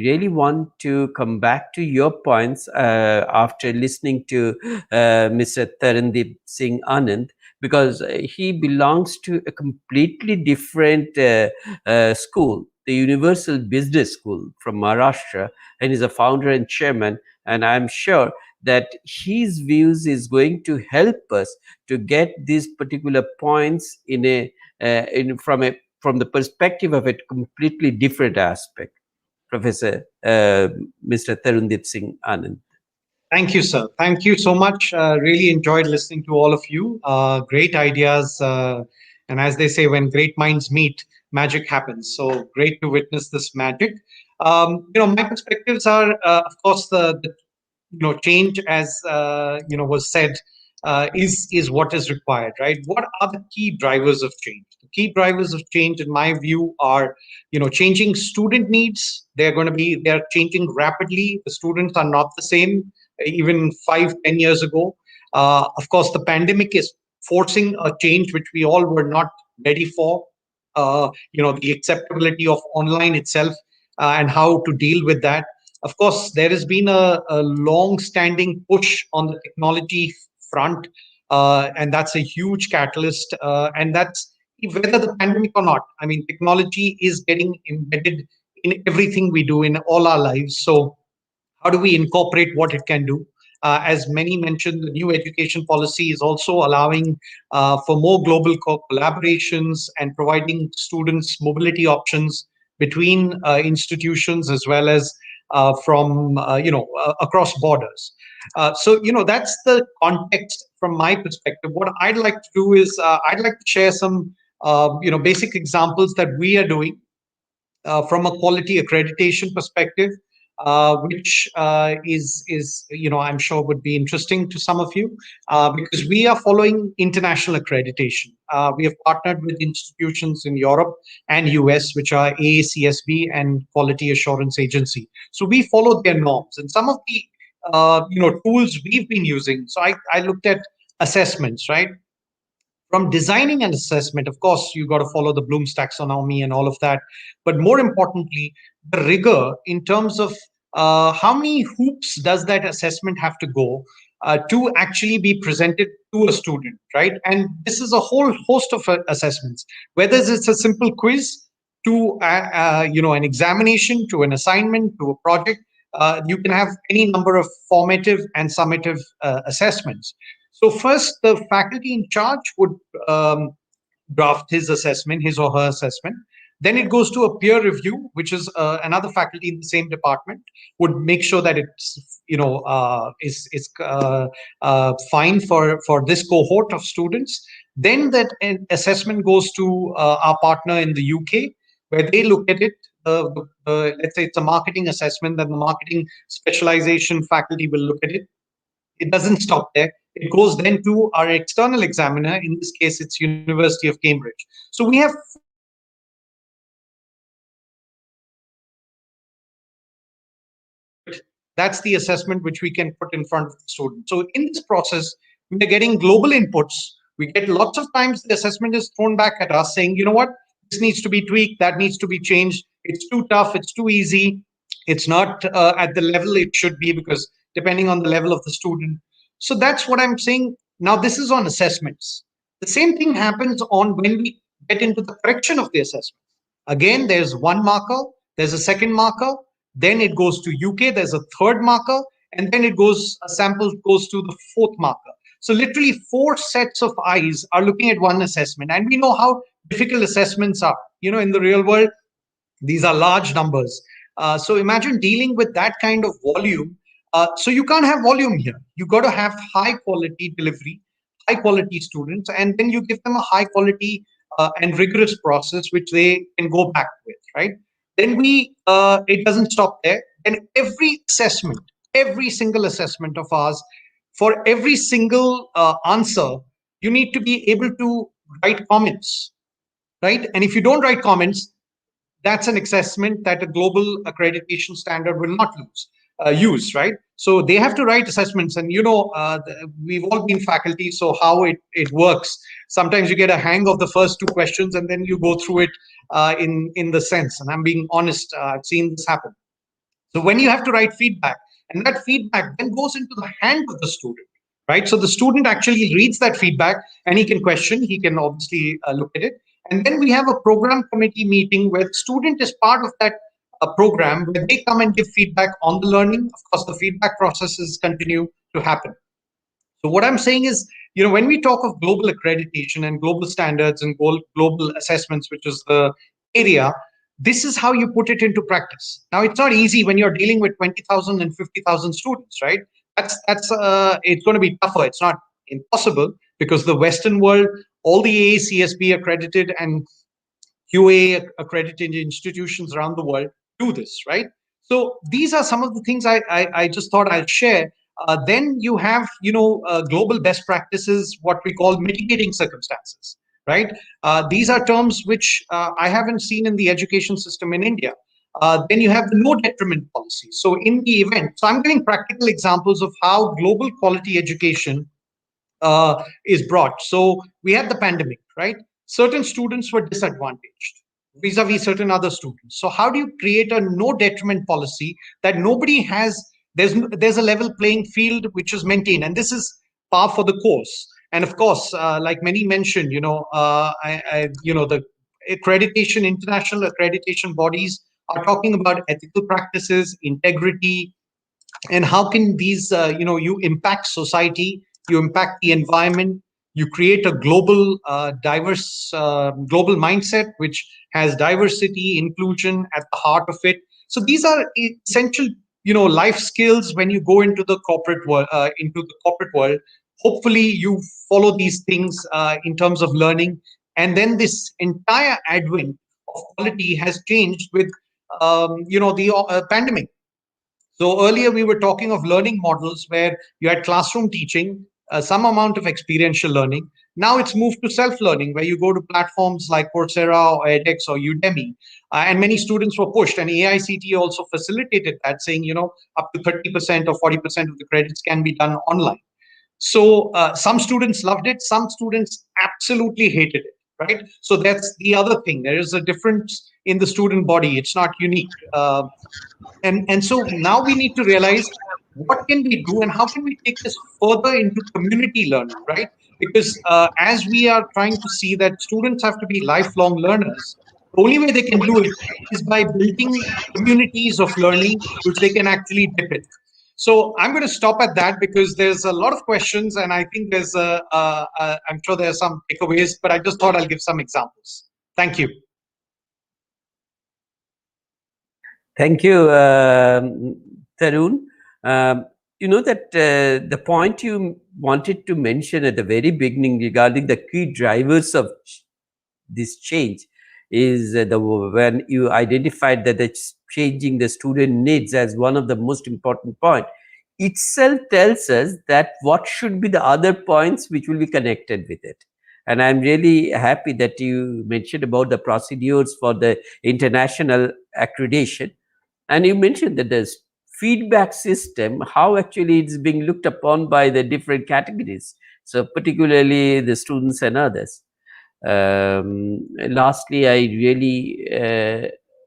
really want to come back to your points after listening to Mr. Tarundeep Singh Anand, because he belongs to a completely different school, the Universal Business School from Maharashtra, and is a founder and chairman. And I'm sure that his views is going to help us to get these particular points from the perspective of a completely different aspect. Professor Mr. Tarundeep Singh Anand. Thank you, sir. Thank you so much. Really enjoyed listening to all of you. Great ideas. And as they say, when great minds meet, magic happens. So great to witness this magic. My perspectives are, of course, the change as, was said, is what is required, right? What are the key drivers of change? The key drivers of change, in my view, are, changing student needs. They're changing rapidly. The students are not the same even 5-10 years ago. Of course, the pandemic is forcing a change which we all were not ready for. The acceptability of online itself and how to deal with that. Of course, there has been a long-standing push on the technology front, and that's a huge catalyst. And that's whether the pandemic or not. I mean, technology is getting embedded in everything we do in all our lives. So how do we incorporate what it can do? As many mentioned, the new education policy is also allowing for more global collaborations and providing students mobility options between institutions as well as from across borders. That's the context from my perspective. What I'd like to do is I'd like to share some basic examples that we are doing from a quality accreditation perspective, which is I'm sure would be interesting to some of you, because we are following international accreditation. We have partnered with institutions in Europe and US, which are AACSB and Quality Assurance Agency. So we follow their norms, and some of the tools we've been using. So I looked at assessments, right? From designing an assessment, of course, you got to follow the Bloom's taxonomy and all of that. But more importantly, the rigor in terms of how many hoops does that assessment have to go to actually be presented to a student, right? And this is a whole host of assessments, whether it's a simple quiz to an examination, to an assignment, to a project. You can have any number of formative and summative assessments. So first, the faculty in charge would draft his assessment, his or her assessment. Then it goes to a peer review, which is another faculty in the same department would make sure that it's is fine for this cohort of students. Then that assessment goes to our partner in the UK, where they look at it. Let's say it's a marketing assessment, then the marketing specialization faculty will look at it. It doesn't stop there. It goes then to our external examiner. In this case, it's University of Cambridge. So we have that's the assessment which we can put in front of the student. So in this process, we are getting global inputs. We get lots of times the assessment is thrown back at us saying, you know what, this needs to be tweaked, that needs to be changed. It's too tough, it's too easy. It's not at the level it should be, because depending on the level of the student. So that's what I'm saying. Now, this is on assessments. The same thing happens on when we get into the correction of the assessment. Again, there's one marker, there's a second marker, then it goes to UK, there's a third marker, and then a sample goes to the fourth marker. So literally 4 sets of eyes are looking at one assessment. And we know how difficult assessments are. In the real world, these are large numbers. So imagine dealing with that kind of volume. So you can't have volume here. You got to have high quality delivery, high quality students, and then you give them a high quality and rigorous process which they can go back with, right? Then it doesn't stop there. And every single assessment of ours, for every single answer, you need to be able to write comments, right? And if you don't write comments, that's an assessment that a global accreditation standard will not use, right? So they have to write assessments, and we've all been faculty, so how it works. Sometimes you get a hang of the first 2 questions, and then you go through it in the sense. And I'm being honest, I've seen this happen. So when you have to write feedback, and that feedback then goes into the hand of the student, right? So the student actually reads that feedback, and he can question, he can obviously look at it. And then we have a program committee meeting where the student is part of that program, where they come and give feedback on the learning. Of course, the feedback processes continue to happen. So what I'm saying is, when we talk of global accreditation and global standards and global assessments, which is the area, this is how you put it into practice. Now, it's not easy when you're dealing with 20,000 and 50,000 students, right? It's going to be tougher. It's not impossible, because the Western world, all the AACSB accredited and QA accredited institutions around the world do this, right? So these are some of the things I just thought I'd share. Then you have, global best practices, what we call mitigating circumstances, right? These are terms which I haven't seen in the education system in India. Then you have the no detriment policy. So in the event, so I'm giving practical examples of how global quality education is brought. So we had the pandemic, right? Certain students were disadvantaged vis-a-vis certain other students. So how do you create a no detriment policy that nobody has? There's a level playing field which is maintained, and this is par for the course. And of course, like many mentioned, the accreditation, international accreditation bodies are talking about ethical practices, integrity, and how can these you impact society, you impact the environment, you create a global diverse global mindset which has diversity, inclusion at the heart of it. So these are essential life skills when you go into the corporate world. Hopefully you follow these things in terms of learning, and then this entire advent of quality has changed with the pandemic. So earlier we were talking of learning models where you had classroom teaching, some amount of experiential learning. Now it's moved to self-learning, where you go to platforms like Coursera or edX or Udemy, and many students were pushed. And AICTE also facilitated that, saying up to 30% or 40% of the credits can be done online. So some students loved it, some students absolutely hated it, right? So that's the other thing. There is a difference in the student body. It's not unique. And so now we need to realize what can we do and how can we take this further into community learning, right? Because as we are trying to see that students have to be lifelong learners, the only way they can do it is by building communities of learning which they can actually dip in. So I'm going to stop at that because there's a lot of questions, and I think I'm sure there are some takeaways, but I just thought I'll give some examples. Thank you. Thank you, Tarun. That the point you wanted to mention at the very beginning regarding the key drivers of this change is when you identified that it's changing the student needs as one of the most important point, itself tells us that what should be the other points which will be connected with it. And I'm really happy that you mentioned about the procedures for the international accreditation. And you mentioned that there's feedback system, how actually it's being looked upon by the different categories. So particularly the students and others. Lastly, I really,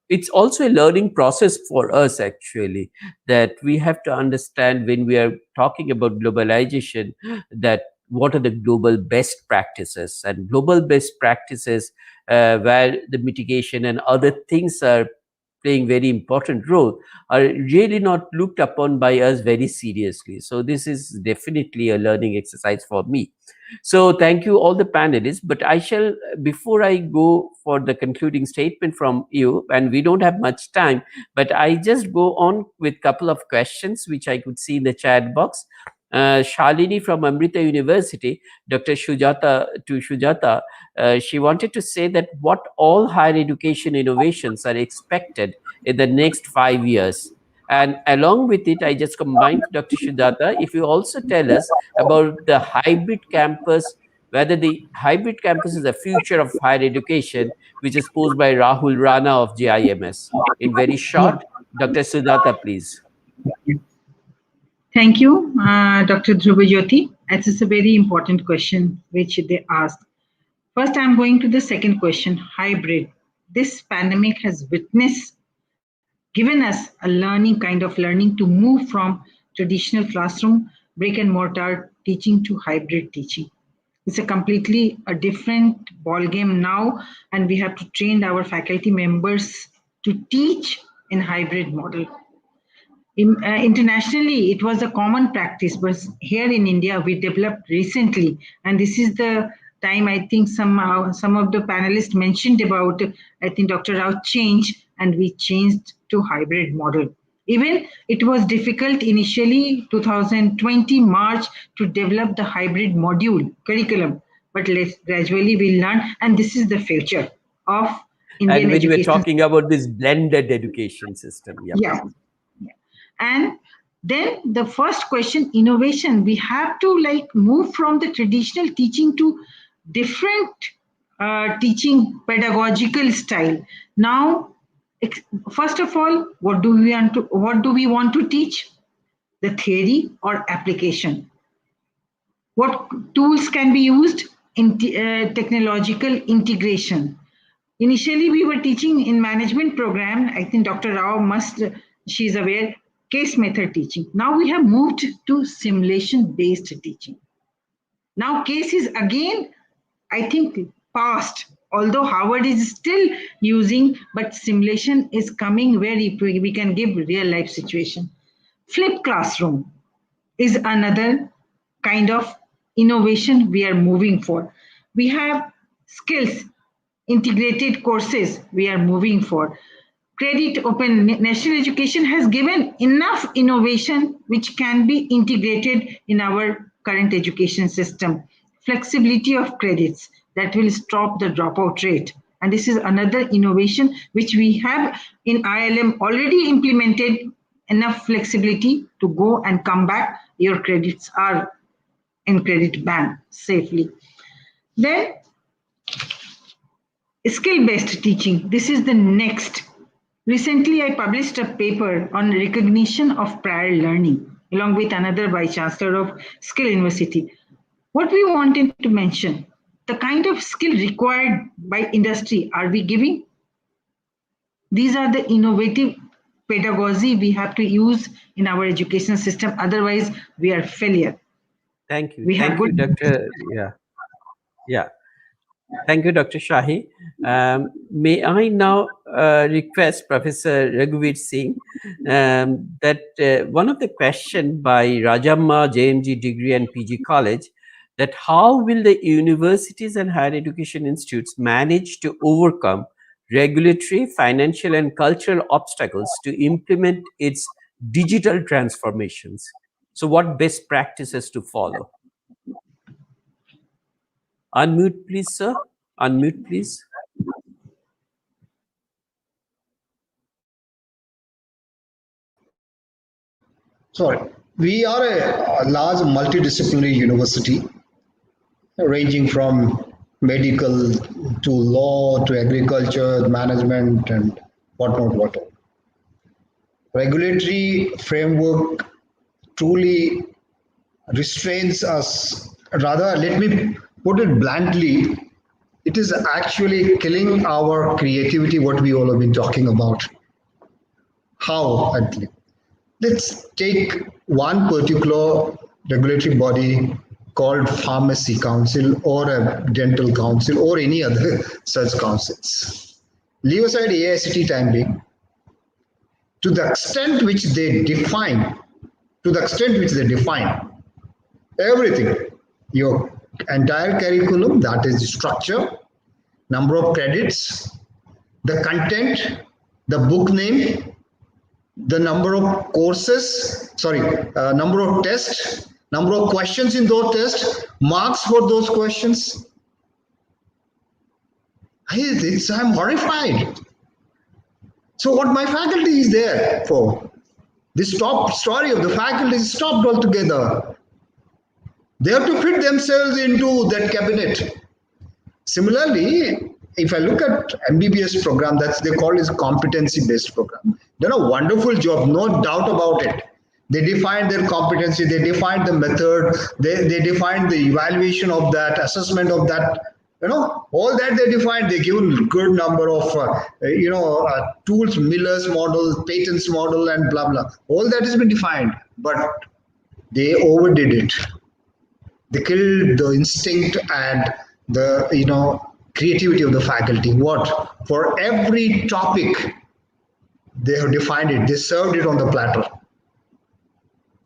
it's also a learning process for us actually, that we have to understand when we are talking about globalization, that what are the global best practices, and global best practices where the mitigation and other things are playing very important role are really not looked upon by us very seriously. So this is definitely a learning exercise for me. So thank you all the panelists, but I shall, before I go for the concluding statement from you, and we don't have much time, but I just go on with couple of questions which I could see in the chat box. Shalini from Amrita University, Dr. Sujata, she wanted to say that what all higher education innovations are expected in the next 5 years. And along with it, I just combined, Dr. Sujata, if you also tell us about the hybrid campus, whether the hybrid campus is the future of higher education, which is posed by Rahul Rana of JIMS. In very short, Dr. Sujata, please. Thank you, Dr. Dhrubajyoti. It's a very important question which they asked. First, I'm going to the second question, hybrid. This pandemic has given us a kind of learning to move from traditional classroom, brick and mortar teaching to hybrid teaching. It's a different ballgame now, and we have to train our faculty members to teach in hybrid model. Internationally, it was a common practice, but here in India, we developed recently, and this is the time I think some of the panelists mentioned about, I think Dr. Rao changed, and we changed to hybrid model. Even it was difficult initially, 2020 March, to develop the hybrid module curriculum, but gradually we learned, and this is the future of Indian education. And when you were talking about this blended education system. Yeah. And then the first question, innovation, we have to move from the traditional teaching to different teaching pedagogical style. Now, first of all, what do we want to teach? The theory or application? What tools can be used? Technological integration. Initially, we were teaching in management program. I think Dr. Rao she's aware, case method teaching. Now we have moved to simulation-based teaching. Now case is again, I think, past. Although Harvard is still using, but simulation is coming where we can give real life situation. Flipped classroom is another kind of innovation we are moving for. We have skills, integrated courses we are moving for. Credit Open National Education has given enough innovation which can be integrated in our current education system. Flexibility of credits that will stop the dropout rate. And this is another innovation which we have in IILM already implemented. Enough flexibility to go and come back. Your credits are in credit bank safely. Then skill-based teaching. This is the next. Recently, I published a paper on recognition of prior learning along with another Vice Chancellor of Skill University. What we wanted to mention, the kind of skill required by industry are we giving? These are the innovative pedagogy we have to use in our education system. Otherwise, we are failure. Thank you. Thank you, Dr. Yeah. Thank you, Dr. Shahi. May I now request Professor Raghuvir Singh that one of the questions by Rajamma JMG Degree and PG College, that how will the universities and higher education institutes manage to overcome regulatory, financial, and cultural obstacles to implement its digital transformations? So what best practices to follow? Unmute, please, sir. Unmute, please. Sorry. We are a large multidisciplinary university ranging from medical to law to agriculture, management, and whatnot. Regulatory framework truly restrains us. Rather, let me put it bluntly, it is actually killing our creativity, what we all have been talking about. How? Let's take one particular regulatory body called Pharmacy Council or a Dental Council or any other such councils. Leave aside AICT time being. To the extent which they define everything, your entire curriculum, that is the structure, number of credits, the content, the book name, the number of courses, number of tests, number of questions in those tests, marks for those questions. I'm horrified. So what my faculty is there for? This top story of the faculty is stopped altogether. They have to fit themselves into that cabinet. Similarly, if I look at MBBS program, that's they call it competency-based program. They've done a wonderful job, no doubt about it. They defined their competency, they defined the method, they defined the evaluation of that, assessment of that, all that they defined. They given good number of, tools, Miller's model, Patton's model, and blah, blah. All that has been defined, but they overdid it. They killed the instinct and the, creativity of the faculty. What? For every topic, they have defined it. They served it on the platter.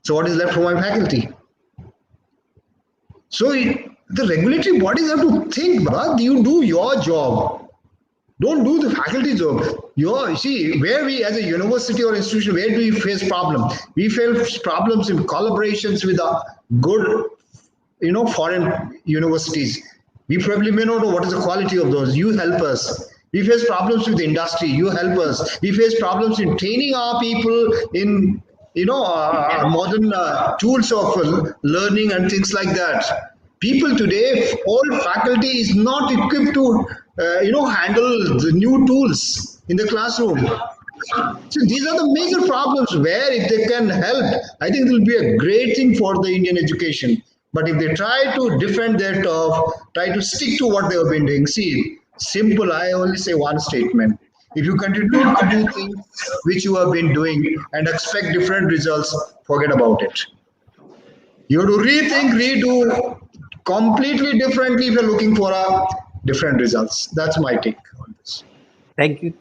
So what is left for my faculty? So the regulatory bodies have to think, but you do your job. Don't do the faculty job. Where we as a university or institution, where do we face problems? We face problems in collaborations with good, foreign universities. We probably may not know what is the quality of those. You help us. We face problems with the industry. You help us. We face problems in training our people in, modern tools of learning and things like that. People today, all faculty is not equipped to, handle the new tools in the classroom. So these are the major problems where if they can help, I think it will be a great thing for the Indian education. But if they try to defend their turf, try to stick to what they have been doing, see, simple, I only say one statement. If you continue to do things which you have been doing and expect different results, forget about it. You have to rethink, redo completely differently if you're looking for a different results. That's my take on this. Thank you,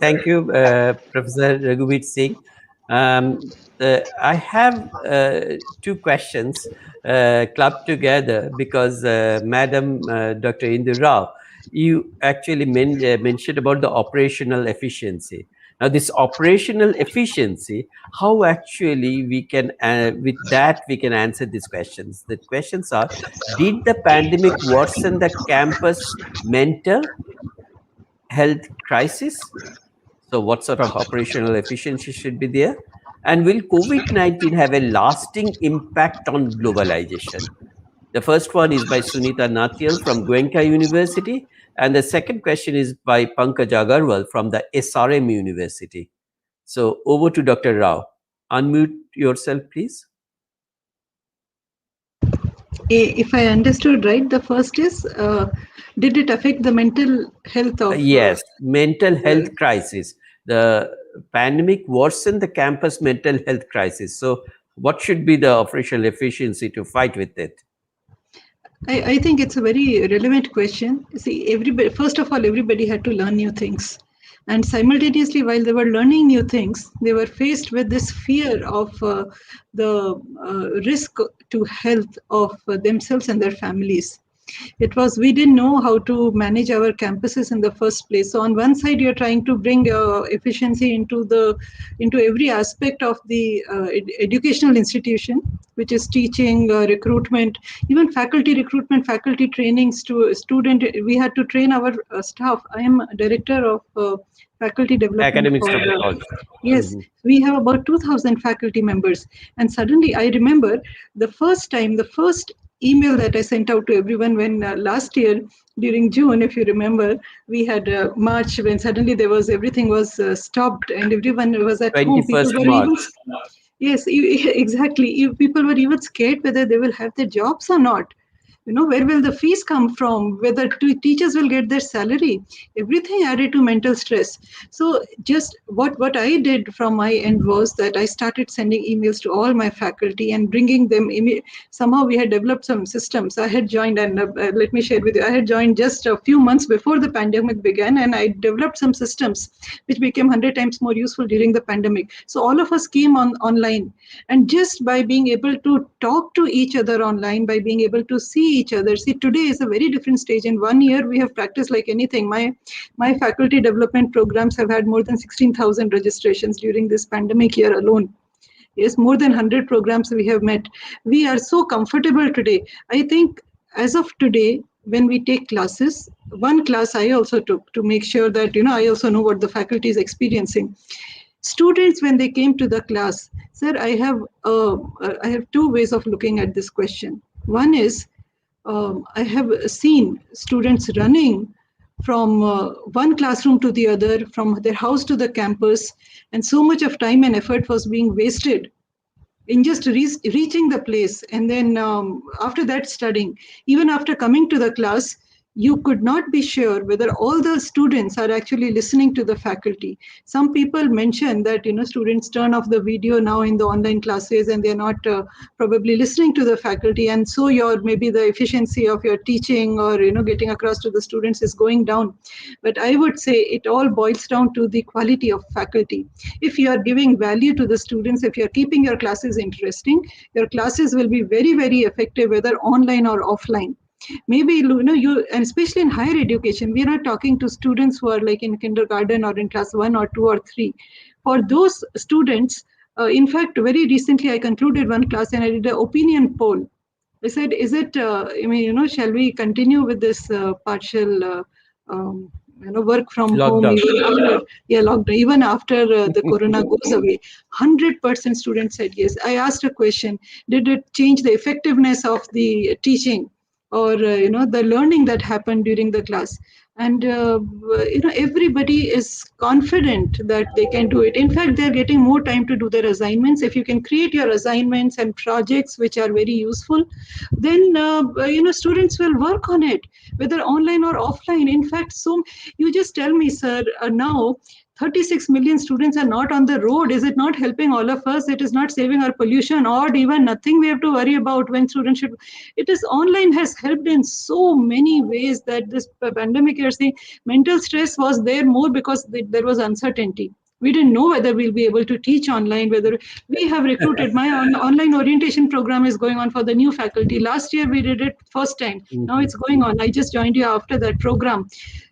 Professor Raghuvir Singh. I have two questions clubbed together because Madam Dr. Indu Rao, you actually mentioned about the operational efficiency. Now, this operational efficiency, how actually we can, with that, we can answer these questions. The questions are, did the pandemic worsen the campus mental health crisis? So what sort of operational efficiency should be there? And will COVID-19 have a lasting impact on globalization? The first one is by Sunita Natyal from Goenka University. And the second question is by Pankaj Agarwal from the SRM University. So over to Dr. Rao. Unmute yourself, please. If I understood right, the first is, did it affect the mental health of... Yes, mental health crisis. The pandemic worsened the campus mental health crisis. So what should be the operational efficiency to fight with it? I think it's a very relevant question. See, everybody, first of all, everybody had to learn new things. And simultaneously, while they were learning new things, they were faced with this fear of the risk to health of themselves and their families. It was, we didn't know how to manage our campuses in the first place. So on one side, you're trying to bring efficiency into every aspect of the educational institution, which is teaching, recruitment, even faculty recruitment, faculty training, student. We had to train our staff. I am a director of faculty development. Academic staff. Yes, we have about 2,000 faculty members. And suddenly I remember the first email that I sent out to everyone when last year during June, if you remember, we had March when suddenly everything was stopped and everyone was at home. People were March. Yes, exactly. People were even scared whether they will have their jobs or not. Where will the fees come from? Whether teachers will get their salary? Everything added to mental stress. So just what I did from my end was that I started sending emails to all my faculty and bringing them. Somehow we had developed some systems. I had joined, and let me share with you, I had joined just a few months before the pandemic began, and I developed some systems which became 100 times more useful during the pandemic. So all of us came online, and just by being able to talk to each other online, by being able to see each other. See, today is a very different stage. In 1 year, we have practiced like anything. My faculty development programs have had more than 16,000 registrations during this pandemic year alone. Yes, more than 100 programs we have met. We are so comfortable today. I think as of today, when we take classes, one class I also took to make sure that, I also know what the faculty is experiencing. Students, when they came to the class, sir, I have two ways of looking at this question. One is, I have seen students running from one classroom to the other, from their house to the campus, and so much of time and effort was being wasted in just reaching the place. And then after that studying, even after coming to the class, you could not be sure whether all the students are actually listening to the faculty. Some people mention that, students turn off the video now in the online classes and they're not probably listening to the faculty. And so maybe the efficiency of your teaching or, getting across to the students is going down. But I would say it all boils down to the quality of faculty. If you are giving value to the students, if you're keeping your classes interesting, your classes will be very, very effective, whether online or offline. Maybe, and especially in higher education, we are not talking to students who are like in kindergarten or in class 1 or 2 or 3. For those students, in fact, very recently I concluded one class and I did an opinion poll. I said, shall we continue with this partial work from lockdown. Home lockdown, even after the corona goes away? 100% students said yes. I asked a question, did it change the effectiveness of the teaching or the learning that happened during the class? and everybody is confident that they can do it. In fact, they're getting more time to do their assignments. If you can create your assignments and projects which are very useful, then students will work on it, whether online or offline. In fact, so you just tell me, sir, now 36 million students are not on the road. Is it not helping all of us? It is not saving our pollution or even nothing we have to worry about when students should. It is online has helped in so many ways that this pandemic, you're saying, mental stress was there more because there was uncertainty. We didn't know whether we'll be able to teach online, whether we have recruited. My online orientation program is going on for the new faculty. Last year we did it first time. Now it's going on. I just joined you after that program.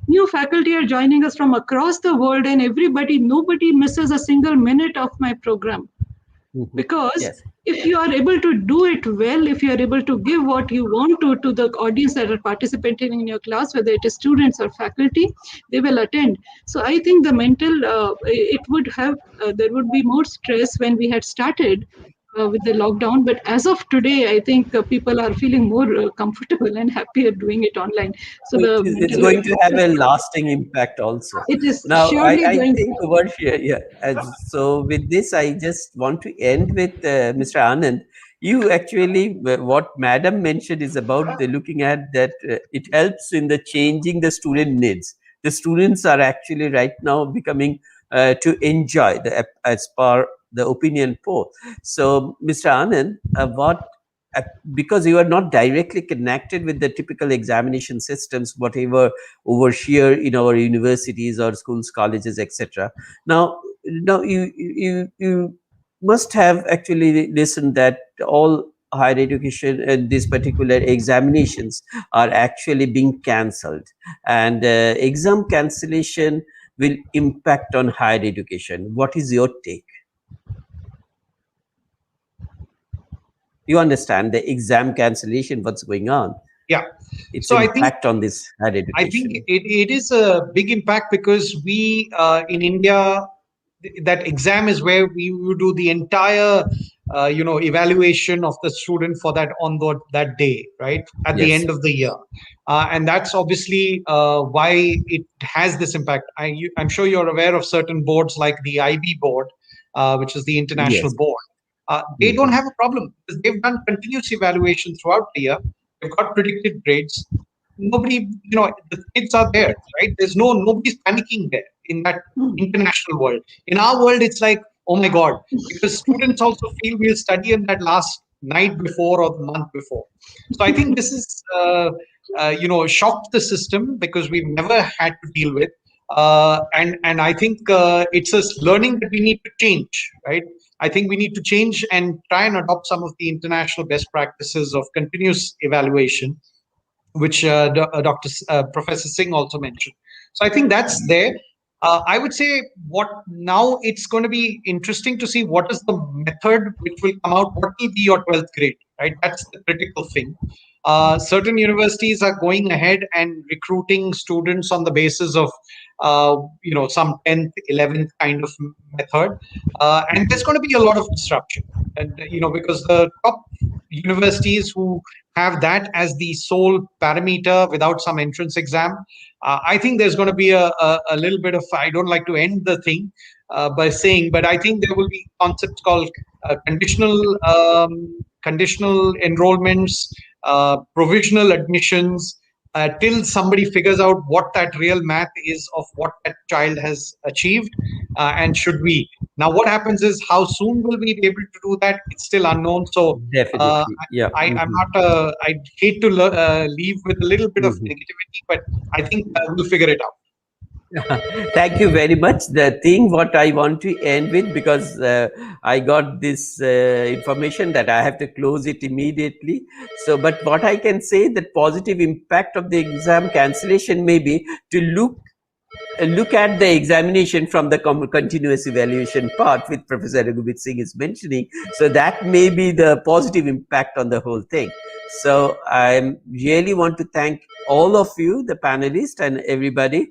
New faculty are joining us from across the world, and nobody misses a single minute of my program. Because if you are able to do it well, if you are able to give what you want to the audience that are participating in your class, whether it is students or faculty, they will attend. So I think the mental, it would have, there would be more stress when we had started with the lockdown. But as of today, I think people are feeling more comfortable and happier doing it online. So it's going to have a lasting impact also. It is Now, surely I going think over here, so with this, I just want to end with Mr. Anand. You actually, what Madam mentioned is about the looking at that it helps in the changing the student needs. The students are actually right now becoming to enjoy the as per the opinion poll. So, Mr. Anand, because you are not directly connected with the typical examination systems, whatever over here in our universities or schools, colleges, etc. Now you must have actually listened that all higher education and these particular examinations are actually being cancelled, and exam cancellation will impact on higher education. What is your take? You understand the exam cancellation, what's going on? Yeah. It's so impact on this higher education. I think it is a big impact because we in India, that exam is where we do the entire evaluation of the student for that day, right, at the end of the year, and that's obviously why it has this impact. I'm sure you're aware of certain boards like the IB board, which is the international board. They don't have a problem because they've done continuous evaluation throughout the year. They've got predicted grades. Nobody, the kids are there, right? Nobody's panicking there in that international world. In our world, it's like, oh my God, because students also feel we'll study in that last night before or the month before. So I think this is, shocked the system because we've never had to deal with. And I think it's a learning that we need to change, right? I think we need to change and try and adopt some of the international best practices of continuous evaluation, which Professor Singh also mentioned. So I think that's there. I would say now it's going to be interesting to see what is the method which will come out. What will be your 12th grade, right? That's the critical thing. Certain universities are going ahead and recruiting students on the basis of some 10th, 11th kind of method, and there's going to be a lot of disruption, and because the top universities who have that as the sole parameter without some entrance exam, I think there's going to be a little bit of, I don't like to end the thing by saying, but I think there will be concepts called conditional enrollments, provisional admissions, till somebody figures out what that real math is of what that child has achieved, and should we. Now, what happens is, how soon will we be able to do that? It's still unknown. So definitely, I'm not. I hate to leave with a little bit of negativity, but I think we'll figure it out. Thank you very much. The thing what I want to end with, because I got this information that I have to close it immediately. So, but what I can say, that positive impact of the exam cancellation may be to look at the examination from the continuous evaluation part, which Professor Raghuvir Singh is mentioning. So that may be the positive impact on the whole thing. So I really want to thank all of you, the panelists and everybody.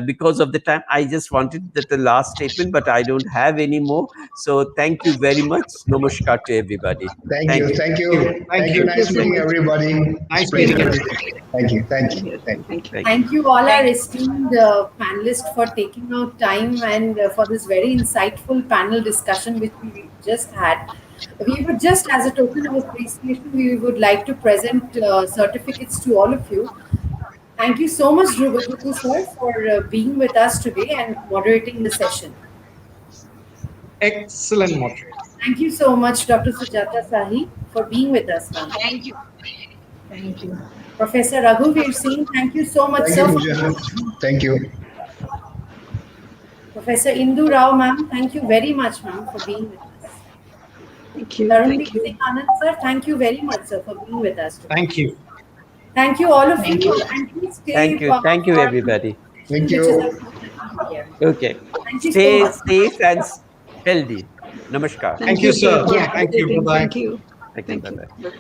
Because of the time, I just wanted the last statement, but I don't have any more. So thank you very much. Namaskar to everybody. Thank you. Thank you. Nice so meeting much. everybody. Nice It's pleasure. meeting everybody. Thank you. Thank you. Thank you all our esteemed panelists for taking out time and for this very insightful panel discussion which we just had. We would just, as a token of appreciation, we would like to present certificates to all of you. Thank you so much, Dhrubajyoti sir, for being with us today and moderating the session. Excellent moderator. Thank you so much, Dr. Sujata Shahi, for being with us, ma'am. Thank you. Thank you. Professor Raghuvir Singh, thank you so much, Thank sir. you, Pooja. Thank you. Professor Indu Rao, ma'am, thank you very much, ma'am, for being with us. Thank you. Tarundeep Singh Anand, sir, thank you very much, sir, for being with us today. Thank you. Thank you, all of Thank you, you. and please stay. Thank you. Thank you, for everybody. Thank which is you. at 4:30 p.m. Okay. Thank you so Stay much. safe and healthy. Namaskar. Thank you, sir, sir. for Yeah. Thank you. moderating. Bye-bye. Thank you. Thank you. Thank you. Bye-bye. Bye.